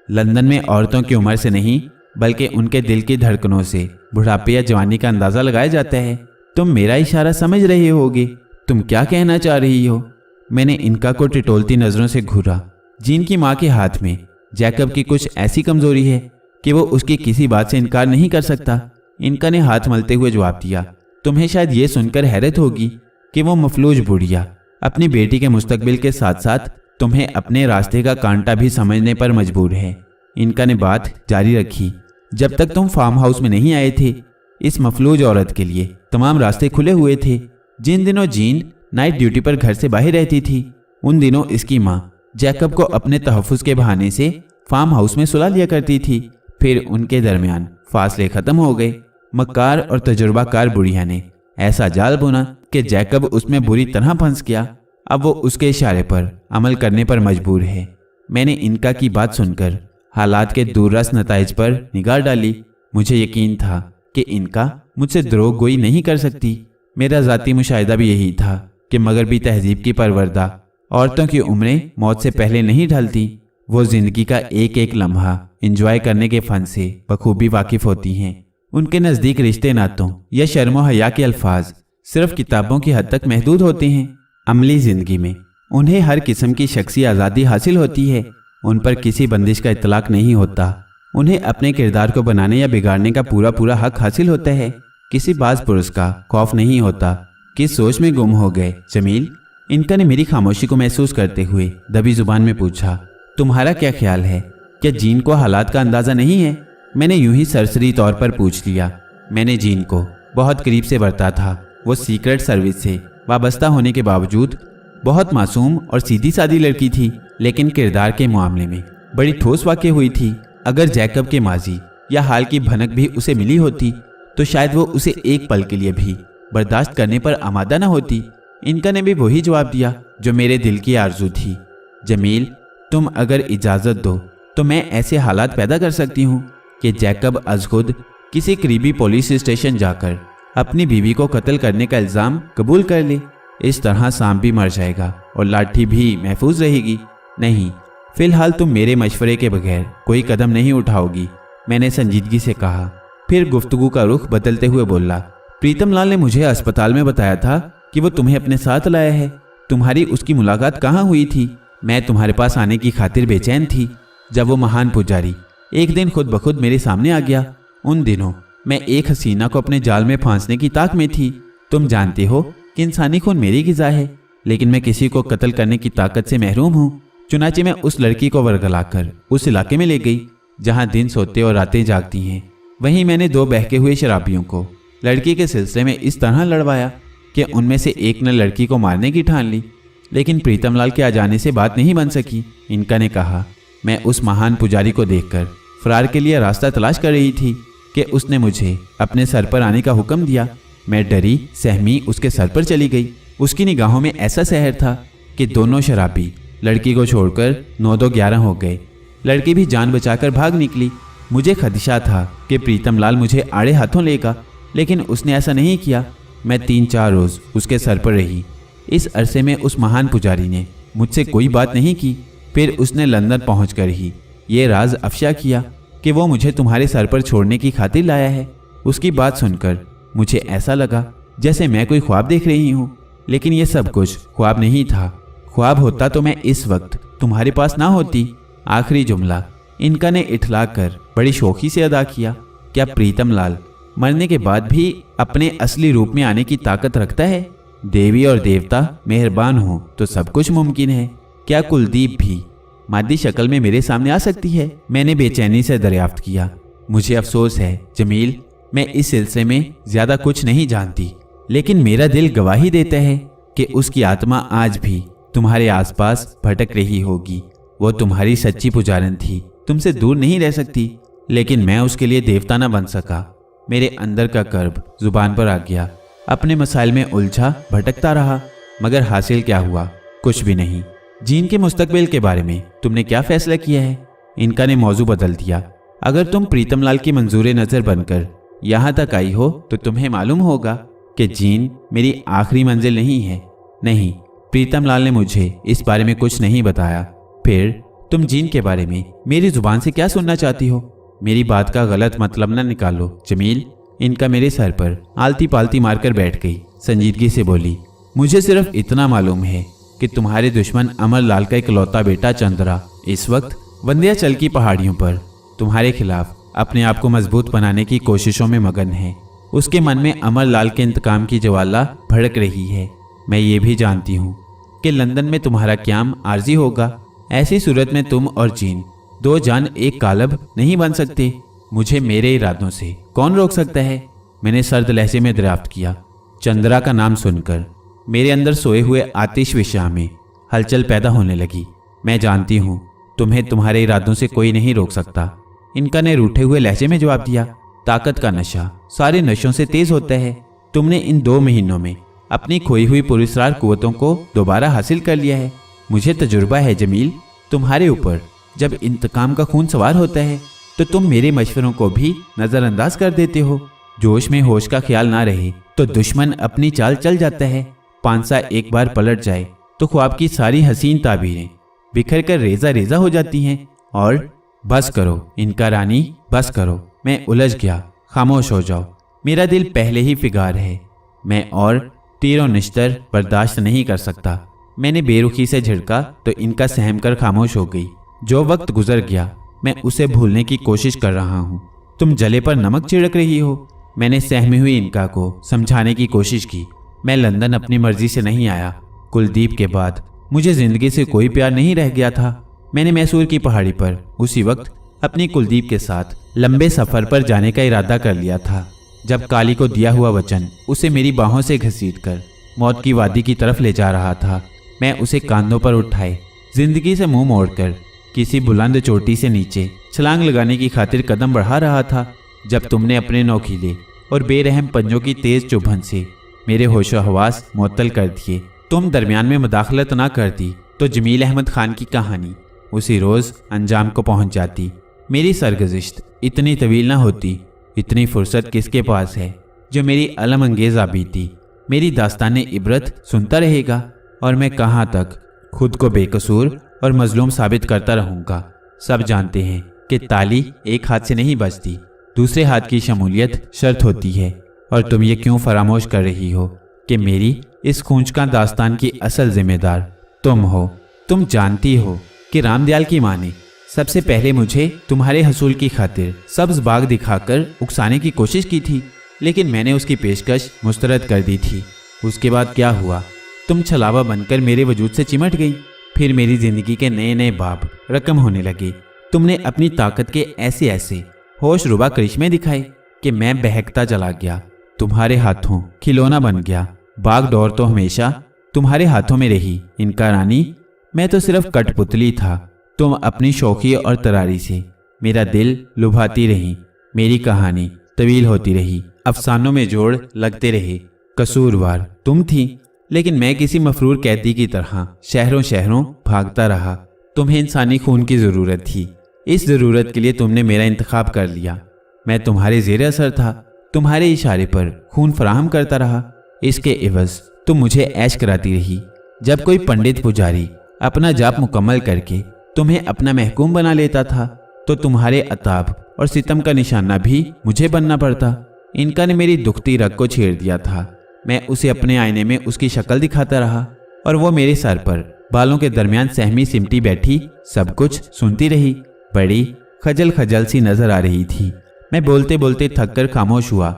लंदन में औरतों की उम्र से नहीं बल्कि उनके दिल की धड़कनों से बुढ़ापे या जवानी का अंदाज़ा लगाया जाता है। तुम मेरा इशारा समझ रहे होगे। तुम क्या कहना चाह रही हो? मैंने इनका को टिटोलती नज़रों से घूरा। जीन की माँ के हाथ में जैकब की कुछ ऐसी कमज़ोरी है कि वो उसकी किसी बात से इनकार नहीं कर सकता। इनका ने हाथ मलते हुए जवाब दिया। तुम्हें शायद ये सुनकर हैरत होगी कि वो मफलूज बुढ़िया अपनी बेटी के मुस्तकबिल के साथ साथ तुम्हें अपने रास्ते का कांटा भी समझने पर मजबूर है। इनका ने बात जारी रखी। जब तक तुम फार्म हाउस में नहीं आए थे इस मफलूज औरत के लिए तमाम रास्ते खुले हुए थे। जिन दिनों जीन नाइट ड्यूटी पर घर से बाहर रहती थी उन दिनों इसकी माँ जैकब को अपने तहफ़्फ़ुज़ के बहाने से फार्म हाउस में सुला लिया करती थी। फिर उनके दरमियान फासले ख़त्म हो गए। मक्कार और तजुर्बाकार बुढ़िया ने ऐसा जाल बुना कि जैकब उसमें बुरी तरह फंस गया। अब वो उसके इशारे पर अमल करने पर मजबूर है। मैंने इनका की बात सुनकर हालात के दूररस नताइज पर निगाह डाली। मुझे यकीन था کہ इनका मुझसे द्रोह गोई नहीं कर सकती। मेरा ज़ाती मुशाहिदा भी यही था कि मगरबी तहजीब की परवरदा औरतों की उम्रें मौत से पहले नहीं ढलती। वो ज़िंदगी का एक एक लम्हा इंजॉय करने के फ़न से बखूबी वाकिफ़ होती हैं। उनके नज़दीक रिश्ते नातों या शर्म व हया के अल्फाज सिर्फ किताबों की हद तक महदूद होते हैं। अमली ज़िंदगी में उन्हें हर किस्म की शख्सी आज़ादी हासिल होती है। उन पर किसी बंदिश का इतलाक नहीं होता। उन्हें अपने किरदार को बनाने या बिगाड़ने का पूरा पूरा हक हासिल होता है। किसी बाज पुरुष का खौफ नहीं होता। किस सोच में गुम हो गए जमील? इनका ने मेरी खामोशी को महसूस करते हुए दबी जुबान में पूछा। तुम्हारा क्या ख्याल है? क्या जीन को हालात का अंदाज़ा नहीं है? मैंने यूं ही सरसरी तौर पर पूछ लिया। मैंने जीन को बहुत करीब से बरता था। वो सीक्रेट सर्विस से वाबस्ता होने के बावजूद बहुत मासूम और सीधी सादी लड़की थी, लेकिन किरदार के मामले में बड़ी ठोस वाक़ई हुई थी। अगर जैकब के माजी या हाल की भनक भी उसे मिली होती तो शायद वो उसे एक पल के लिए भी बर्दाश्त करने पर आमादा न होती। इनका ने भी वही जवाब दिया जो मेरे दिल की आरजू थी। जमील, तुम अगर इजाज़त दो तो मैं ऐसे हालात पैदा कर सकती हूँ कि जैकब अज खुद किसी करीबी पुलिस स्टेशन जाकर अपनी बीवी को कत्ल करने का इल्ज़ाम कबूल कर ले। इस तरह सांप भी मर जाएगा और लाठी भी महफूज रहेगी। नहीं, फिलहाल तुम मेरे मशवरे के बगैर कोई कदम नहीं उठाओगी, मैंने संजीदगी से कहा। फिर गुफ्तगू का रुख बदलते हुए बोला, प्रीतम लाल ने मुझे अस्पताल में बताया था कि वो तुम्हें अपने साथ लाया है। तुम्हारी उसकी मुलाकात कहाँ हुई थी? मैं तुम्हारे पास आने की खातिर बेचैन थी जब वो महान पुजारी एक दिन खुद बखुद मेरे सामने आ गया। उन दिनों मैं एक हसीना को अपने जाल में फांसने की ताक में थी। तुम जानते हो कि इंसानी खून मेरी ग़िज़ा है, लेकिन मैं किसी को कत्ल करने की ताकत से महरूम हूँ। चुनाचे मैं उस लड़की को वरगलाकर उस इलाके में ले गई जहाँ दिन सोते और रातें जागती हैं। वहीं मैंने दो बहके हुए शराबियों को लड़की के सिलसिले में इस तरह लड़वाया कि उनमें से एक ने लड़की को मारने की ठान ली, लेकिन प्रीतम लाल के आ जाने से बात नहीं बन सकी। इनका ने कहा, मैं उस महान पुजारी को देखकर फरार के लिए रास्ता तलाश कर रही थी कि उसने मुझे अपने सर पर आने का हुक्म दिया। मैं डरी सहमी उसके सर पर चली गई। उसकी निगाहों में ऐसा सहर था कि दोनों शराबी लड़की को छोड़कर 9-2-11 हो गए। लड़की भी जान बचाकर भाग निकली। मुझे खदशा था कि प्रीतम लाल मुझे आड़े हाथों लेगा, लेकिन उसने ऐसा नहीं किया। मैं 3-4 रोज़ उसके सर पर रही। इस अरसे में उस महान पुजारी ने मुझसे कोई बात नहीं की। फिर उसने लंदन पहुंचकर ही ये राज अफशा किया कि वो मुझे तुम्हारे सर पर छोड़ने की खातिर लाया है। उसकी बात सुनकर मुझे ऐसा लगा जैसे मैं कोई ख्वाब देख रही हूँ, लेकिन ये सब कुछ ख्वाब नहीं था। ख्वाब होता तो मैं इस वक्त तुम्हारे पास ना होती। आखिरी जुमला इनका ने इठला कर बड़ी शौकी से अदा किया। क्या प्रीतम लाल मरने के बाद भी अपने असली रूप में आने की ताकत रखता है? देवी और देवता मेहरबान हो तो सब कुछ मुमकिन है। क्या कुलदीप भी मादी शक्ल में मेरे सामने आ सकती है? मैंने बेचैनी से दरियाफ्त किया। मुझे अफसोस है जमील, मैं इस सिलसिले में ज़्यादा कुछ नहीं जानती, लेकिन मेरा दिल गवाही देता है कि उसकी आत्मा आज भी तुम्हारे आसपास भटक रही होगी। वो तुम्हारी सच्ची पुजारन थी, तुमसे दूर नहीं रह सकती, लेकिन मैं उसके लिए देवता न बन सका। मेरे अंदर का कर्ब जुबान पर आ गया। अपने मसाइल में उलझा भटकता रहा, मगर हासिल क्या हुआ? कुछ भी नहीं। जीन के मुस्तकबिल के बारे में तुमने क्या फैसला किया है? इनका ने मौजू बदल दिया। अगर तुम प्रीतम लाल की मंजूर नज़र बनकर यहाँ तक आई हो तो तुम्हें मालूम होगा कि जीन मेरी आखिरी मंजिल नहीं है। नहीं, प्रीतम लाल ने मुझे इस बारे में कुछ नहीं बताया। फिर तुम जीन के बारे में मेरी जुबान से क्या सुनना चाहती हो? मेरी बात का गलत मतलब न निकालो जमील। इनका मेरे सर पर आलती पालती मारकर बैठ गई। संजीदगी से बोली, मुझे सिर्फ इतना मालूम है कि तुम्हारे दुश्मन अमर लाल का इकलौता बेटा चंद्रा इस वक्त विंध्याचल की पहाड़ियों पर तुम्हारे खिलाफ अपने आप को मजबूत बनाने की कोशिशों में मगन है। उसके मन में अमर लाल के इंतकाम की ज्वाला भड़क रही है। मैं ये भी जानती हूँ कि लंदन में तुम्हारा क़याम आर्जी होगा। ऐसी सूरत में तुम और जीन दो जान एक कालब नहीं बन सकते। मुझे मेरे इरादों से कौन रोक सकता है? मैंने सर्द लहजे में दरियाफ्त किया। चंद्रा का नाम सुनकर मेरे अंदर सोए हुए आतिश विशाह में हलचल पैदा होने लगी। मैं जानती हूँ तुम्हें तुम्हारे इरादों से कोई नहीं रोक सकता। इनका ने रूठे हुए लहजे में जवाब दिया। ताकत का नशा सारे नशों से तेज होता है। तुमने इन 2 महीनों में अपनी खोई हुई पुरस्कार कुव्वतों को दोबारा हासिल कर लिया है। मुझे तजुर्बा है जमील, तुम्हारे ऊपर जब इंतकाम का खून सवार होता है तो तुम मेरे मशवरों को भी नज़रअंदाज कर देते हो। जोश में होश का ख्याल ना रहे तो दुश्मन अपनी चाल चल जाता है। पांसा एक बार पलट जाए तो ख्वाब की सारी हसीन ताबीरें बिखर कर रेजा रेजा हो जाती हैं। और बस करो इनका रानी, बस करो, मैं उलझ गया, खामोश हो जाओ, मेरा दिल पहले ही फिगार है, मैं और तीरों निश्तर बर्दाश्त नहीं कर सकता। मैंने बेरुखी से झिड़का तो इनका सहम कर खामोश हो गई। जो वक्त गुजर गया मैं उसे भूलने की कोशिश कर रहा हूँ। तुम जले पर नमक छिड़क रही हो। मैंने सहमी हुई इनका को समझाने की कोशिश की। मैं लंदन अपनी मर्जी से नहीं आया। कुलदीप के बाद मुझे जिंदगी से कोई प्यार नहीं रह गया था। मैंने मैसूर की पहाड़ी पर उसी वक्त अपनी कुलदीप के साथ लंबे सफर पर जाने का इरादा कर लिया था जब काली को दिया हुआ वचन उसे मेरी बाहों से घसीटकर मौत की वादी की तरफ ले जा रहा था। मैं उसे कांधों पर उठाए जिंदगी से मुंह मोड़कर किसी बुलंद चोटी से नीचे छलांग लगाने की खातिर कदम बढ़ा रहा था जब तुमने अपने नौखीले और बेरहम पंजों की तेज चुभन से मेरे होशो हवास मुअत्तल कर दिए। तुम दरमियान में मुदाखलत ना करती तो जमील अहमद खान की कहानी उसी रोज अंजाम को पहुंच जाती। मेरी सरगुज़िश्त इतनी तवील ना होती। इतनी फुर्सत किसके पास है जो मेरी अलम अंगेज बीती मेरी दास्ताने इबरत सुनता रहेगा और मैं कहाँ तक खुद को बेकसूर और मजलूम साबित करता रहूँगा। सब जानते हैं कि ताली एक हाथ से नहीं बजती, दूसरे हाथ की शमूलियत शर्त होती है। और तुम ये क्यों फरामोश कर रही हो कि मेरी इस खूंचका दास्तान की असल जिम्मेदार तुम हो। तुम जानती हो कि रामदयाल की माँ ने सबसे पहले मुझे तुम्हारे हसूल की खातिर सब्ज बाग दिखाकर उकसाने की कोशिश की थी, लेकिन मैंने उसकी पेशकश मुस्तरद कर दी थी। उसके बाद क्या हुआ? तुम छलावा बनकर मेरे वजूद से चिमट गई। फिर मेरी जिंदगी के नए नए बाब रकम होने लगे। तुमने अपनी ताकत के ऐसे ऐसे होश रुबा करिश्मे दिखाए कि मैं बहकता चला गया, तुम्हारे हाथों खिलौना बन गया। बाग डोर तो हमेशा तुम्हारे हाथों में रही इनका रानी, मैं तो सिर्फ कठपुतली था। तुम अपनी शौकी और तरारी से मेरा दिल लुभाती रही। मेरी कहानी तवील होती रही, अफसानों में जोड़ लगते रहे। कसूरवार तुम थी, लेकिन मैं किसी मफरूर कैदी की तरह शहरों शहरों भागता रहा। तुम्हें इंसानी खून की ज़रूरत थी। इस ज़रूरत के लिए तुमने मेरा इंतखाब कर लिया। मैं तुम्हारे ज़ेर असर था, तुम्हारे इशारे पर खून फराहम करता रहा। इसके एवज तुम मुझे ऐश कराती रही। जब कोई पंडित पुजारी अपना जाप मुकम्मल करके तुम्हें अपना महकूम बना लेता था तो तुम्हारे अताब और सितम का निशाना भी मुझे बनना पड़ता। इनका ने मेरी दुखती रग को छेड़ दिया था। मैं उसे अपने आईने में उसकी शक्ल दिखाता रहा और वो मेरे सर पर बालों के दरमियान सहमी सिमटी बैठी सब कुछ सुनती रही। बड़ी खजल खजल सी नजर आ रही थी। मैं बोलते बोलते थक कर खामोश हुआ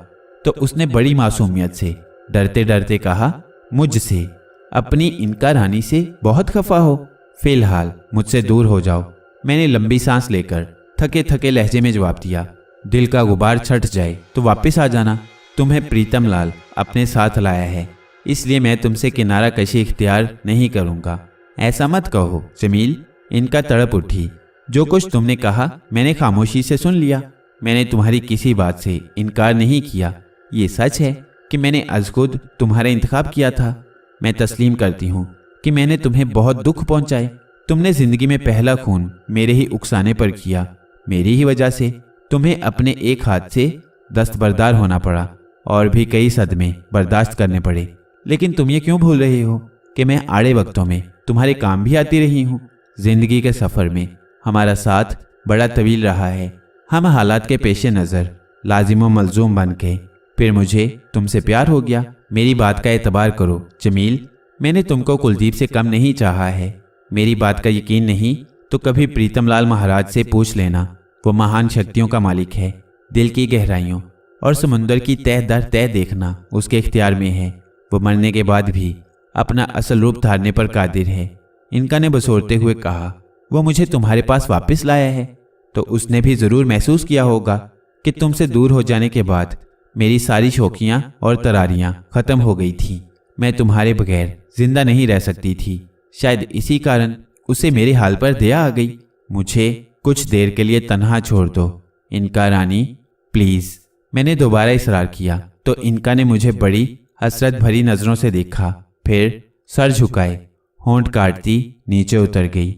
तो उसने बड़ी मासूमियत से डरते डरते कहा, मुझसे, अपनी इनका रानी से बहुत खफा हो? फिलहाल मुझसे दूर हो जाओ। मैंने लंबी सांस लेकर थके थके लहजे में जवाब दिया, दिल का गुबार छट जाए तो वापस आ जाना। तुम्हें प्रीतम लाल अपने साथ लाया है, इसलिए मैं तुमसे किनारा कशी इख्तियार नहीं करूँगा। ऐसा मत कहो जमील। इनका तड़प उठी। जो कुछ तुमने कहा मैंने खामोशी से सुन लिया। मैंने तुम्हारी किसी बात से इनकार नहीं किया। ये सच है कि मैंने अज़खुद तुम्हारा इंतखाब किया था। मैं तस्लीम करती हूँ कि मैंने तुम्हें बहुत दुख पहुँचाए। तुमने ज़िंदगी में पहला खून मेरे ही उकसाने पर किया। मेरी ही वजह से तुम्हें अपने एक हाथ से दस्तबरदार होना पड़ा और भी कई सदमे बर्दाश्त करने पड़े। लेकिन तुम ये क्यों भूल रहे हो कि मैं आड़े वक्तों में तुम्हारे काम भी आती रही हूँ। जिंदगी के सफ़र में हमारा साथ बड़ा तवील रहा है। हम हालात के पेश नज़र लाजिम व मलजूम बन के फिर मुझे तुमसे प्यार हो गया। मेरी बात का एतबार करो जमील, मैंने तुमको कुलदीप से कम नहीं चाहा है। मेरी बात का यकीन नहीं तो कभी प्रीतम लाल महाराज से पूछ लेना। वो महान शक्तियों का मालिक है। दिल की गहराइयों और समुंदर की तह दर तह देखना उसके इख्तियार में है। वो मरने के बाद भी अपना असल रूप धारने पर कादिर है। इनका ने बसोरते हुए कहा, वो मुझे तुम्हारे पास वापस लाया है तो उसने भी ज़रूर महसूस किया होगा कि तुमसे दूर हो जाने के बाद मेरी सारी शौकियाँ और तरारियाँ ख़त्म हो गई थीं। मैं तुम्हारे बगैर जिंदा नहीं रह सकती थी। शायद इसी कारण उसे मेरे हाल पर दया आ गई। मुझे कुछ देर के लिए तन्हा छोड़ दो इनका रानी, प्लीज़। मैंने दोबारा इसरार किया तो इनका ने मुझे बड़ी हसरत भरी नज़रों से देखा। फिर सर झुकाए होंठ काटती नीचे उतर गई।